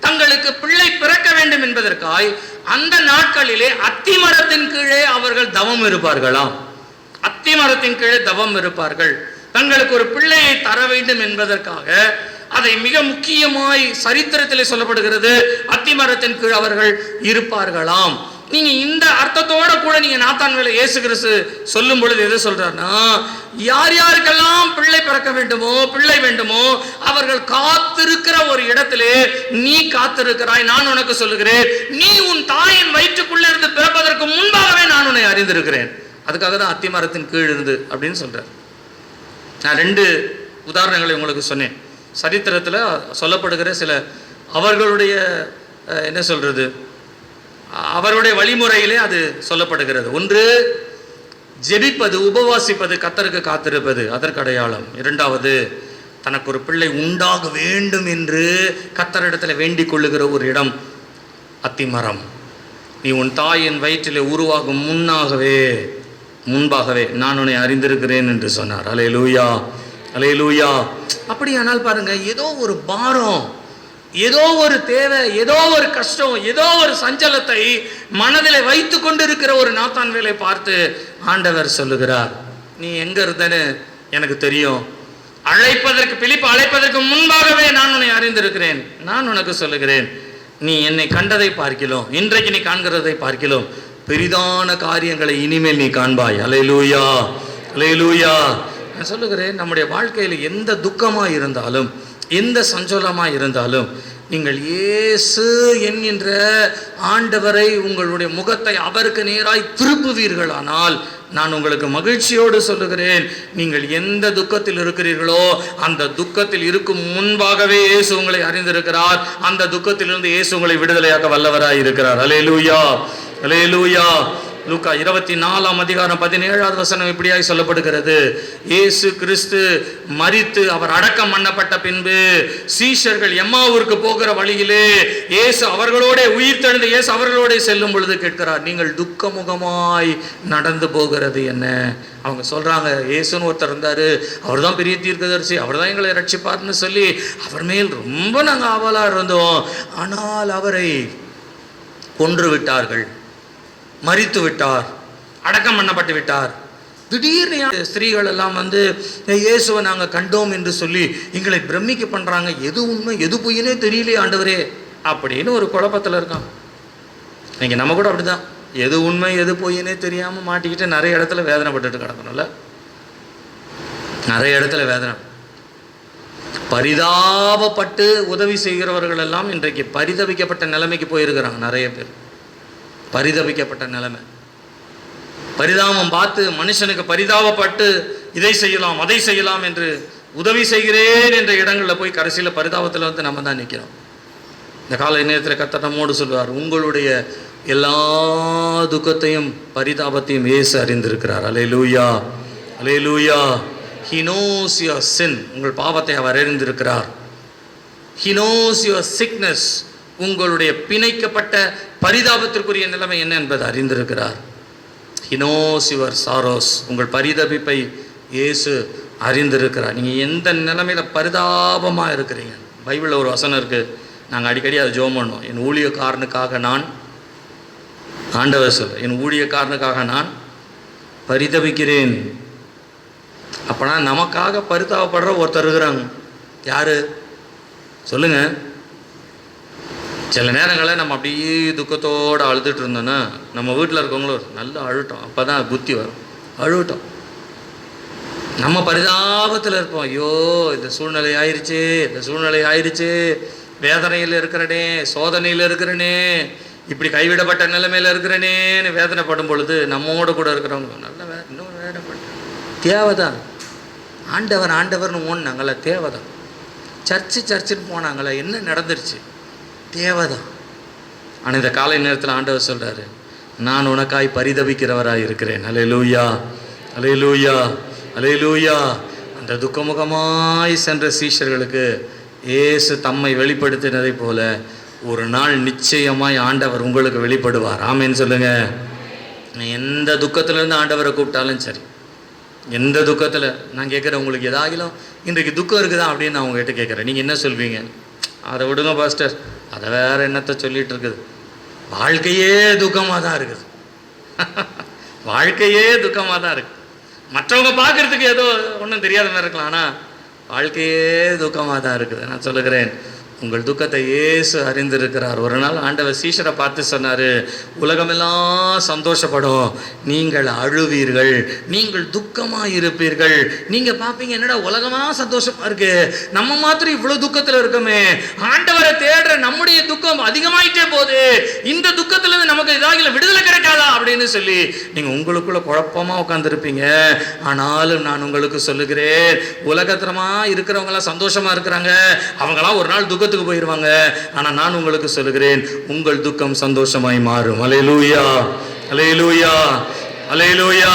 தங்களுக்கு பிள்ளை பிறக்க வேண்டும் என்பதற்காய் அந்த நாட்களிலே அத்திமரத்தின் கீழே அவர்கள் தவம் இருப்பார்களாம். அத்திமரத்தின் கீழே தவம் இருப்பார்கள். தங்களுக்கு ஒரு பிள்ளையை தர வேண்டும் என்பதற்காக அதை மிக முக்கியமாய் சரித்திரத்திலே சொல்லப்படுகிறது, அத்திமரத்தின் கீழ் அவர்கள் இருப்பார்களாம். நீங்க இந்த அர்த்தத்தோட கூட நீங்க நாத்தான்வேலை இயேசு கிறிஸ்து சொல்லும் பொழுது எது சொல்றாருன்னா, யார் யாருக்கெல்லாம் பிள்ளை பிறக்க வேண்டுமோ, பிள்ளை வேண்டுமோ, அவர்கள் காத்திருக்கிற ஒரு இடத்திலே நீ காத்திருக்கிறாய். நான் உனக்கு சொல்லுகிறேன், நீ உன் தாயின் வயிற்றுக்குள்ள இருந்து பிறப்பதற்கு முன்பாகவே நான் உன்னை அறிந்திருக்கிறேன். அதுக்காக தான் அத்திமரத்தின் கீழ் இருந்து அப்படின்னு சொல்றார். நான் 2 உதாரணங்களை உங்களுக்கு சொன்னேன். சரித்திரத்தில் சொல்லப்படுகிற சில அவர்களுடைய என்ன சொல்றது, அவருடைய வழிமுறையிலே அது சொல்லப்படுகிறது. ஒன்று, ஜெபிப்பது, உபவாசிப்பது, கர்த்தருக்கு காத்திருப்பது, அதற்கு அடையாளம். 2வது, தனக்கு ஒரு பிள்ளை உண்டாக வேண்டும் என்று கர்த்தரிடத்தில் வேண்டிக் கொள்ளுகிற ஒரு இடம் அத்திமரம். நீ உன் தாயின் வயிற்றிலே உருவாகும் முன்பாகவே நான் உன்னை அறிந்திருக்கிறேன் என்று சொன்னார். அல்லேலூயா, அல்லேலூயா. அப்படியானால் பாருங்க, ஏதோ ஒரு பாரம், ஏதோ ஒரு தேவை, ஏதோ ஒரு கஷ்டம், ஏதோ ஒரு சஞ்சலத்தை மனதில் வைத்து கொண்டிருக்கிற ஒரு நாத்தான்வேலை பார்த்து ஆண்டவர் சொல்லுகிறார், நீ எங்க இருந்தன்னு எனக்கு தெரியும். பிலிப்பு அழைப்பதற்கு முன்பாகவே நான் உன்னை அறிந்திருக்கிறேன். நான் உனக்கு சொல்லுகிறேன், நீ என்னை கண்டதை பார்க்கிறோம், இன்றைக்கு நீ காண்கிறதை பார்க்கிறோம், பெரிதான காரியங்களை இனிமேல் நீ காண்பாய். அல்லேலூயா, அல்லேலூயா. நான் சொல்லுகிறேன், நம்முடைய வாழ்க்கையில் எந்த துக்கமாக இருந்தாலும், எந்த சஞ்சலமாக இருந்தாலும், நீங்கள் இயேசு என்கின்ற ஆண்டவரை உங்களுடைய முகத்தை அவருக்கு நேராய் திருப்புவீர்களானால், நான் உங்களுக்கு மகிழ்ச்சியோடு சொல்லுகிறேன், நீங்கள் எந்த துக்கத்தில் இருக்கிறீர்களோ அந்த துக்கத்தில் இருக்கும் முன்பாகவே இயேசு உங்களை அறிந்திருக்கிறார். அந்த துக்கத்திலிருந்து இயேசு உங்களை விடுதலையாக்க வல்லவராய் இருக்கிறார். அல்லேலூயா, அல்லேலூயா. லூக்கா 24:17 இப்படியாய் சொல்லப்படுகிறது, இயேசு கிறிஸ்து மரித்து அவர் அடக்கம் பண்ணப்பட்ட பின்பு சீஷர்கள் எம்மாவூருக்கு போகிற வழியிலே இயேசு அவர்களோட உயிர்த்தெழுந்த இயேசு அவர்களோட செல்லும் பொழுது கேட்கிறார், நீங்கள் துக்கமுகமாய் நடந்து போகிறது என்ன? அவங்க சொல்றாங்க, இயேசுன்னு ஒருத்தர் இருந்தாரு, அவர் தான் பெரிய தீர்க்கதரிசி, அவர் தான் எங்களை ரட்சிப்பார்னு சொல்லி அவர் மேல் ரொம்ப நாங்கள் ஆவலா இருந்தோம். ஆனால் அவரை கொன்று விட்டார்கள், மரித்து விட்டார், அடக்கம் பண்ணப்பட்டு விட்டார். திடீர்னு ஸ்திரீகள் எல்லாம் வந்து இயேசுவை நாங்கள் கண்டோம் என்று சொல்லி எங்களை பிரமிக்க பண்ணுறாங்க. எது உண்மை எது பொய்னே தெரியலையே ஆண்டவரே அப்படின்னு ஒரு குழப்பத்தில் இருக்கான். இன்னைக்கு நம்ம கூட அப்படிதான், எது உண்மை எது பொய்னே தெரியாமல் மாட்டிக்கிட்டு நிறைய இடத்துல வேதனைப்பட்டுட்டு கிடக்கணும்ல. நிறைய இடத்துல வேதனை, பரிதாபப்பட்டு உதவி செய்கிறவர்கள் எல்லாம் இன்றைக்கு பரிதபிக்கப்பட்ட நிலைமைக்கு போயிருக்கிறாங்க. நிறைய பேர் பரிதபிக்கப்பட்ட நிலைமை, பரிதாபம் பார்த்து மனுஷனுக்கு பரிதாபப்பட்டு இதை செய்யலாம் அதை செய்யலாம் என்று உதவி செய்கிறேன் என்ற இடங்களில் போய் கடைசியில் பரிதாபத்தில் வந்து நம்ம தான் நிற்கிறோம். இந்த காலை நேரத்தில் கர்த்தர் நம்மோடு சொல்வார், உங்களுடைய எல்லா துக்கத்தையும் பரிதாபத்தையும் இயேசு அறிந்திருக்கிறார். அல்லேலூயா, அல்லேலூயா. He knows your sin, உங்கள் பாவத்தை அவர் அறிந்திருக்கிறார். He knows your sickness, உங்களுடைய பிணைக்கப்பட்ட பரிதாபத்திற்குரிய நிலைமை என்ன என்பதை அறிந்திருக்கிறார். He knows your sorrows, உங்கள் பரிதபிப்பை இயேசு அறிந்திருக்கிறார். நீங்கள் எந்த நிலைமையில் பரிதாபமாக இருக்கிறீங்க, பைபிளில் ஒரு வசனம் இருக்குது, நாங்கள் அடிக்கடி அதை ஜெபம் பண்ணுவோம். என் ஊழியக்காரனுக்காக நான், ஆண்டவர் சொல்ல, என் ஊழியக்காரனுக்காக நான் பரிதபிக்கிறேன். அப்போனா நமக்காக பரிதாபப்படுற ஒருத்தர் இருக்கிறாங்க. யார் சொல்லுங்கள்? சில நேரங்களில் நம்ம அப்படியே துக்கத்தோடு அழுதுட்டு இருந்தோன்னா நம்ம வீட்டில் இருக்கவங்களும் நல்ல அழுட்டோம், அப்போ தான் புத்தி வரும். அழுட்டோம், நம்ம பரிதாபத்தில் இருப்போம். ஐயோ இந்த சூழ்நிலை ஆயிடுச்சு, இந்த சூழ்நிலை ஆயிடுச்சு, வேதனையில் இருக்கிறனே, சோதனையில் இருக்கிறனே, இப்படி கைவிடப்பட்ட நிலைமையில் இருக்கிறனேன்னு வேதனைப்படும் பொழுது நம்மோடு கூட இருக்கிறவங்க நல்ல இன்னும் வேதனைப்பட்டு தேவைதான். ஆண்டவர் ஆண்டவர்னு ஓடினாங்களே, தேவைதான். சர்ச்சுன்னு போனாங்களே, என்ன நடந்துருச்சு? தேவைதான். ஆனால் இந்த காலை நேரத்தில் ஆண்டவர் சொல்கிறாரு, நான் உனக்காய் பரிதபிக்கிறவராக இருக்கிறேன். அல்லேலூயா, அல்லேலூயா, அல்லேலூயா. அந்த துக்கமுகமாய் சென்ற சீஷர்களுக்கு இயேசு தம்மை வெளிப்படுத்தினதை போல ஒரு நாள் நிச்சயமாய் ஆண்டவர் உங்களுக்கு வெளிப்படுவார். ஆமேன்னு சொல்லுங்க. எந்த துக்கத்திலேருந்து ஆண்டவரை கூப்பிட்டாலும் சரி, எந்த துக்கத்தில் நான் கேட்குறேன், உங்களுக்கு ஏதாகிலும் இன்றைக்கு துக்கம் இருக்குதா அப்படின்னு நான் உங்ககிட்ட கேட்குறேன். நீங்கள் என்ன சொல்வீங்க? அதை விடுங்க பாஸ்டர், அதை வேறு என்னத்தை சொல்லிகிட்டு இருக்குது, வாழ்க்கையே துக்கமாக தான் இருக்குது. வாழ்க்கையே துக்கமாக தான் இருக்குது. மற்றவங்க பார்க்குறதுக்கு ஏதோ ஒன்றும் தெரியாத மாதிரி இருக்கலாம், ஆனால் வாழ்க்கையே துக்கமாக தான் இருக்குது. நான் சொல்லுகிறேன், உங்கள் துக்கத்தை இயேசு அறிந்திருக்கிறார். ஒரு நாள் ஆண்டவர் சீஷரை பார்த்து சொன்னார், உலகமெல்லாம் சந்தோஷப்படும், நீங்கள் அழுவீர்கள், நீங்கள் துக்கமாக இருப்பீர்கள். நீங்கள் பார்ப்பீங்க, என்னடா உலகமாக சந்தோஷமாக இருக்கு, நம்ம மாத்திரம் இவ்வளோ துக்கத்தில் இருக்கோமே, ஆண்டவரை தேடுற நம்முடைய துக்கம் அதிகமாயிட்டே போகுது, இந்த துக்கத்திலேருந்து நமக்கு ஏதாவது விடுதலை கிடைக்காதா அப்படின்னு சொல்லி நீங்கள் உங்களுக்குள்ள குழப்பமாக உட்காந்துருப்பீங்க. ஆனாலும் நான் உங்களுக்கு சொல்லுகிறேன், உலகத்திரமாக இருக்கிறவங்களாம் சந்தோஷமாக இருக்கிறாங்க, அவங்களாம் ஒரு நாள் துக்கத்துக்கு போயிருவாங்க. ஆனா நான் உங்களுக்கு சொல்லுகிறேன், உங்கள் துக்கம் சந்தோஷமாய் மாறும். அல்லேலூயா, அல்லேலூயா, அல்லேலூயா.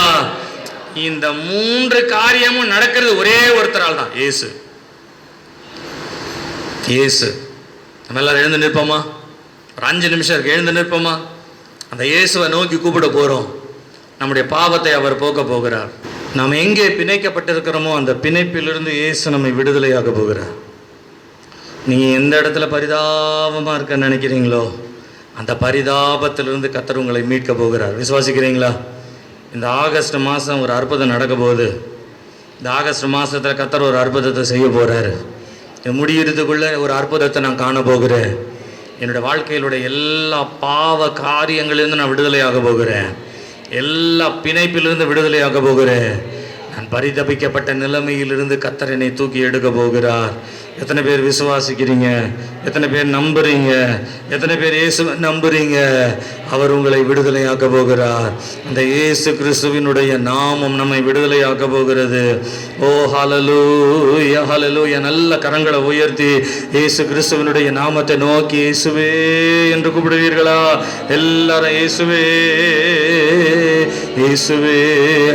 இந்த 3 காரியமும் நடக்கிறது ஒரே ஒருத்தரால் தான், இயேசு. இயேசு. நம்ம எல்லாரும் எழுந்து நிற்போமா? ஒரு 5 நிமிஷம் இருக்கு, எழுந்து நிற்போமா? அந்த இயேசுவை நோக்கி கூப்பிட போறோம். நம்முடைய பாவத்தை அவர் போக்க போகிறார். நாம் எங்கே பிணைக்கப்பட்டிருக்கிறோமோ அந்த பிணைப்பிலிருந்து இயேசு நம்மை விடுதலையாக போகிறார். நீங்கள் எந்த இடத்துல பரிதாபமாக இருக்க நினைக்கிறீங்களோ அந்த பரிதாபத்திலிருந்து கர்த்தர் உங்களை மீட்க போகிறார். விசுவாசிக்கிறீங்களா? இந்த ஆகஸ்ட் மாதம் ஒரு அற்புதம் நடக்க போகுது. இந்த ஆகஸ்ட் மாதத்தில் கர்த்தர் ஒரு அற்புதத்தை செய்ய போகிறாரு. முடியறதுக்குள்ளே ஒரு அற்புதத்தை நான் காண போகிறேன். என்னோடய வாழ்க்கையிலுடைய எல்லா பாவ காரியங்களிலிருந்து நான் விடுதலையாக போகிறேன். எல்லா பிணைப்பிலிருந்து விடுதலையாக போகிறேன். நான் பரிதபிக்கப்பட்ட நிலைமையிலிருந்து கர்த்தர் என்னை தூக்கி எடுக்க போகிறார். எத்தனை பேர் விசுவாசிக்கிறீங்க? எத்தனை பேர் நம்புறீங்க? எத்தனை பேர் இயேசுவை நம்புறீங்க? அவர் உங்களை விடுதலையாக்க போகிறார். அந்த இயேசு கிறிஸ்துவினுடைய நாமம் நம்மை விடுதலையாக்க போகிறது. ஓ ஹல்லேலூயா, ஹல்லேலூயா. நல்ல கரங்களை உயர்த்தி இயேசு கிறிஸ்துவினுடைய நாமத்தை நோக்கி இயேசுவே என்று கூப்பிடுவீர்களா? எல்லாரும் இயேசுவே, இயேசுவே,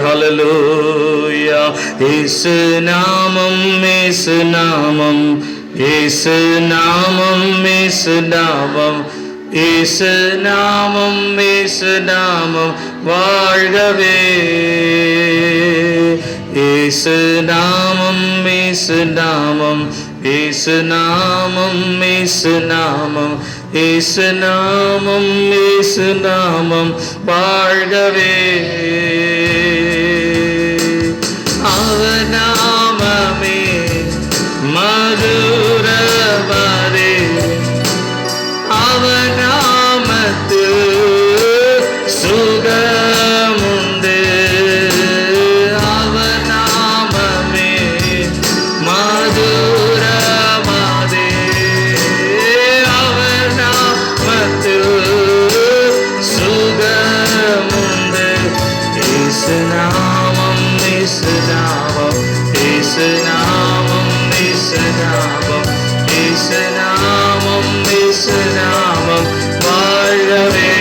ஹல்லேலூயா. இயேசு நாமம், இயேசு நாமம், இயேசு நாமம், இயேசு நாமம், இயேசு நாமம், இயேசு நாமம் வாழ்கவே. இயேசு நாமம், இயேசு நாமம், இயேசு நாமம், இயேசு நாமம், இயேசு நாமம், இயேசு நாமம் வாழ்கவே. அவர் நாமமே மதுரவரே, அவர் நாமத்தில் சுகமுண்டு. அவர் நாமமே மதுரவரே, அவர் நாமத்தில் சுகமுண்டு. இயேசு நாமம், இயேசு நாமம், இயேசு நாமம், இயேசு நாமம், இயேசு நாமம், இயேசு நாமம் வாழ்கவே.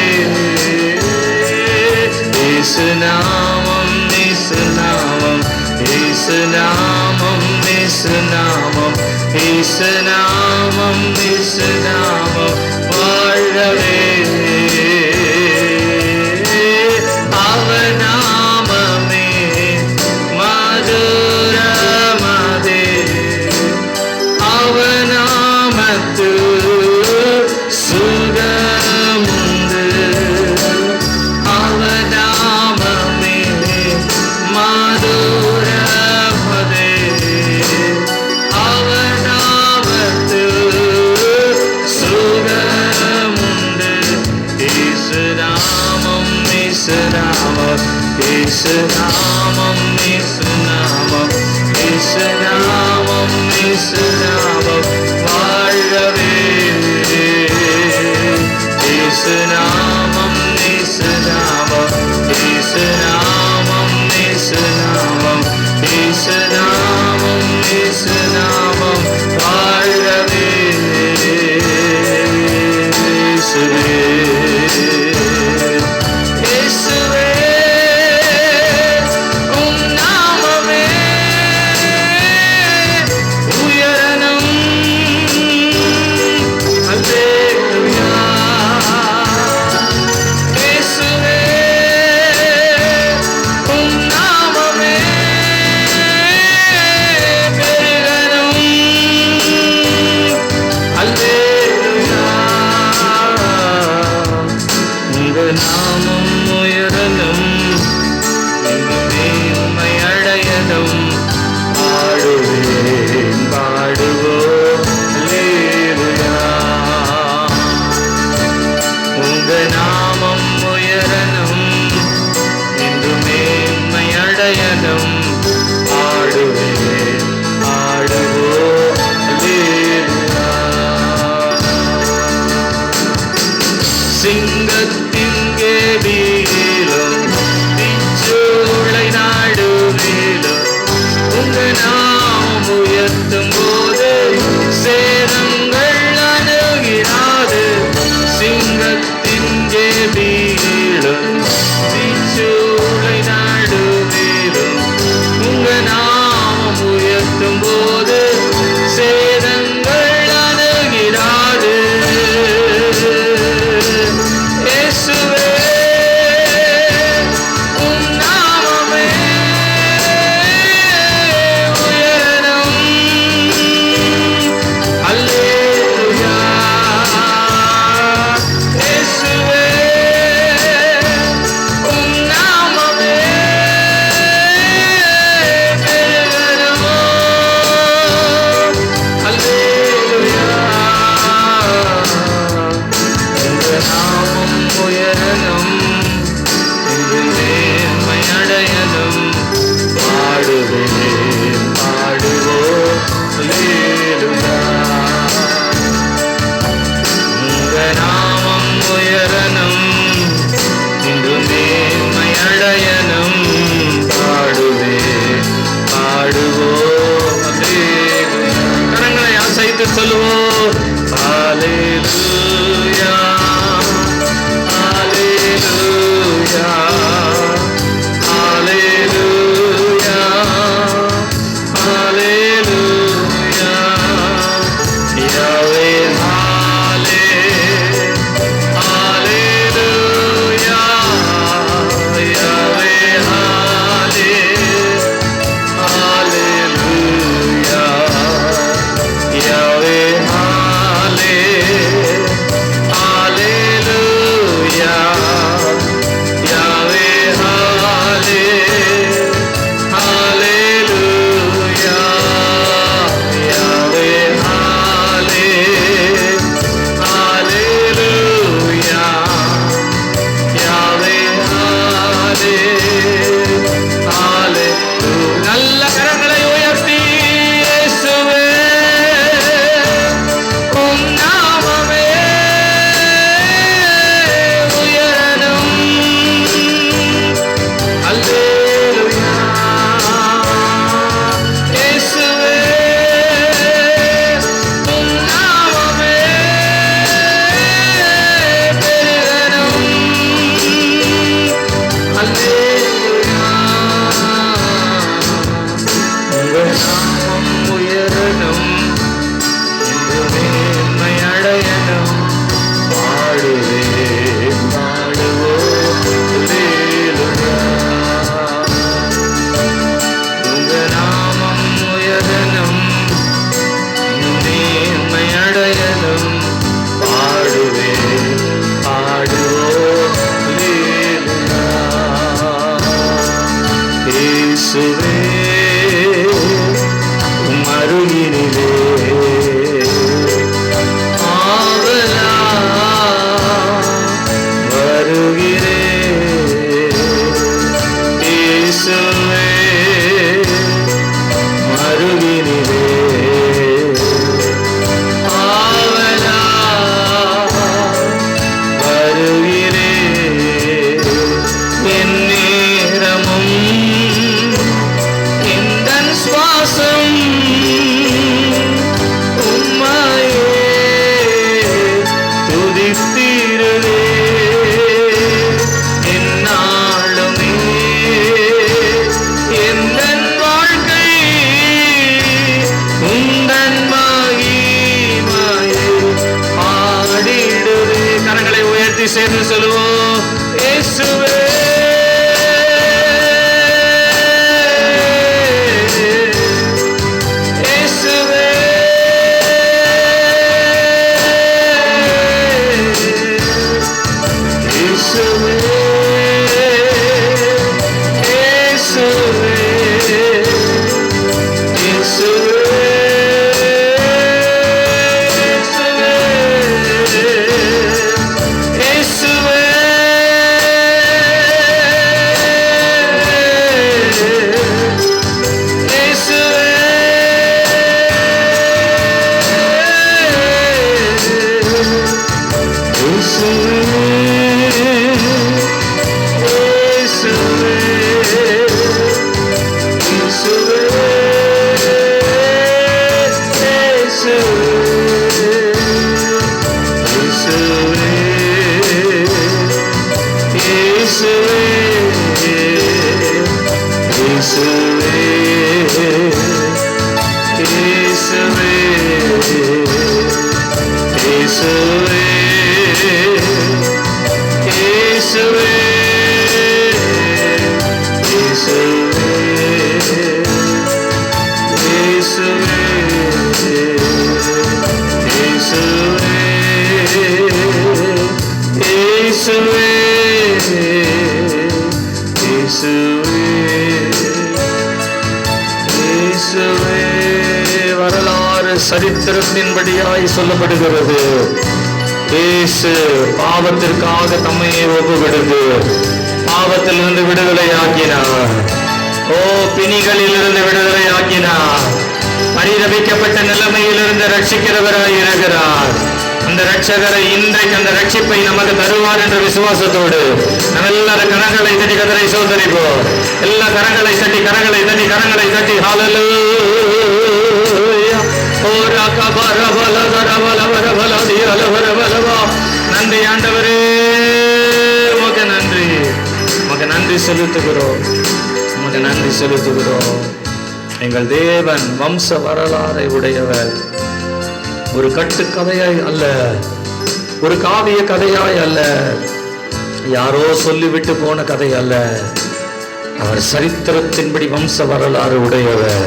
இயேசு நாமம், இயேசு நாமம், இயேசு நாமம், இயேசு நாமம், இயேசு நாமம், இயேசு நாமம் வாழ்கவே. அவர் நாமமே மதுரமதே, அவர் நாமத்தில் சுகமுண்டு. அவர் நாமமே மதுரமதே, அவர் நாமத்தில் சுகமுண்டு. இயேசு நாமம், இயேசு நாமம், இயேசு நாமம், இயேசு நாமம், இயேசு நாமம், இயேசு நாமம் வாழ்கவே. இயேசு நாமம், இயேசு நாமம், இயேசு நாமம், இயேசு நாமம், இயேசு நாமம், இயேசு நாமம் வாழ்கவே. இயேசுவே, இயேசுவே, உம் சேர்த்து சொல்லுவோம். ஹல்லேலூயா, ஹல்லேலூயா, ஹல்லேலூயா, ஹல்லேலூயா. யாவே ஹல்லே, ஹல்லேலூயா, யாவே ஹல்லே, ஹல்லேலூயா, யாவே ஹல்லே, ஹல்லேலூயா, யாவே ஹல்லே, ஹல்லேலூயா, யாவே ஹல்லே, ஹல்லேலூயா, யாவே ஹல்லே, ஹல்லே. நல்ல கரங்களை உயர்த்தி இயேசுவே உம் நாமமே உயரணும். அல்லேலூயா, இயேசுவே உம் நாமமே பெருகணும். அல்லேலூயா, உங்கள் நாமம் உயரணும், இன்று மேன்மை அடையணும். பாடுவேன், பாடுவோம், அல்லேலூயா. உங்கள் நாமம் உயரணும், மேன்மை அடையணும். பாடுவேன், பாடுவோம், அல்லேலூயா. இயேசுவே உம் அருகினிலே ஆவலா வருகிறேன். இயேசுவே உம் அருகினிலே ஆவலா வருகிறேன். என் நேரமும் எந்தன் சுவாசம் உம்மையே துதித்திடுவே. எந்நாளுமே எந்தன் வாழ்க்கை உந்தன் மகிமையை பாடிடுவே. கரங்களை உயர்த்தி சேர்ந்து சொல்லுவோம். இயேசுவே இயேசுவே இயேசுவே இயேசுவே இயேசுவே இயேசுவே வரலாறு சரித்திரத்தின்படியாய் சொல்லப்படுகிறது. இயேசு பாவத்திற்காக தம்மையே ஒப்பு கொடுத்து பாவத்திலிருந்து விடுதலையாக்கினார். ஓ, பிணிகளிலிருந்து விடுதலையாக்கினார். பரிதபிக்கப்பட்ட நிலைமையிலிருந்து ரட்சிக்கிறவராய் இருக்கிறார். அந்த ரட்சகரை இன்றைக்கு அந்த ரட்சிப்பை நமக்கு தருவார் என்ற விசுவாசத்தோடு நம்ம எல்லாரும் கரங்களை தட்டி கதரை சோதரிப்போம். எல்லா கரங்களை தட்டி ஹல்லேலூயா நன்றி ஆண்டவரே, உமக்கு நன்றி, உமக்கு நன்றி செலுத்துகிறோம், உமக்கு நன்றி செலுத்துகிறோம். எங்கள் தேவன் வம்ச வரலாறை உடையவர். ஒரு கட்டு கதையாய் அல்ல, ஒரு காவிய கதையாய் அல்ல, யாரோ சொல்லிவிட்டு போன கதை அல்ல. அவர் சரித்திரத்தின்படி வம்ச வரலாறு உடையவர்,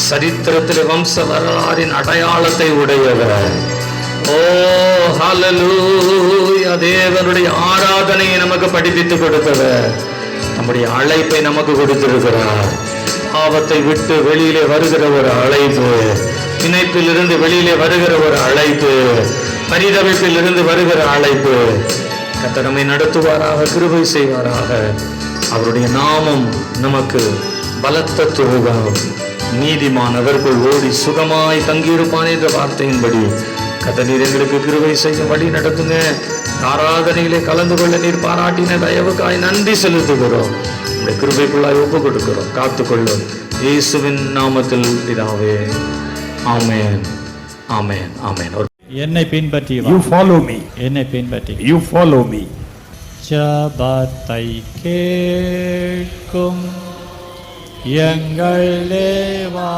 சரித்திரத்தில் வம்ச வரலாறின் அடையாளத்தை உடையவர். ஓ ஹல்லேலூயா! தேவனுடைய ஆராதனையை நமக்கு படிப்பித்து கொடுத்தவர், நம்முடைய அழைப்பை நமக்கு கொடுத்திருக்கிறார். பாவத்தை விட்டு வெளியிலே வருகிற ஒரு அழைப்பு, இணைப்பில் இருந்து வெளியிலே வருகிற ஒரு அழைப்பு, பரிதவிப்பில் இருந்து வருகிற அழைப்பு. கர்த்தர் நம்மை நடத்துவாராக, கிருபை செய்வாராக. அவருடைய நாமம் நமக்கு பலத்த துருகம். நீதிமானவர்கள் ஓடி சுகமாய் தங்கியிருப்பான் என்ற வார்த்தையின்படி கர்த்தர் நீர் எங்களுக்கு கிருபை செய்யும் வழி நடத்துங்க. ஆராதனையிலே கலந்து கொள்ள நீர் பாராட்டின தயவுக்காய் நன்றி செலுத்துகிறோம். உங்களுடைய கிருபைக்குள்ளாய் ஒப்பு கொடுக்கிறோம். காத்துக்கொள்ளும் இயேசுவின் நாமத்தில் பிதாவே. ஆமென், ஆமென், ஆமென். என்னை பின்பற்றி வா. You follow me. என்னை பின்பற்றி You follow me. ஜபத்தை கேட்கும் எங்கள் தேவா.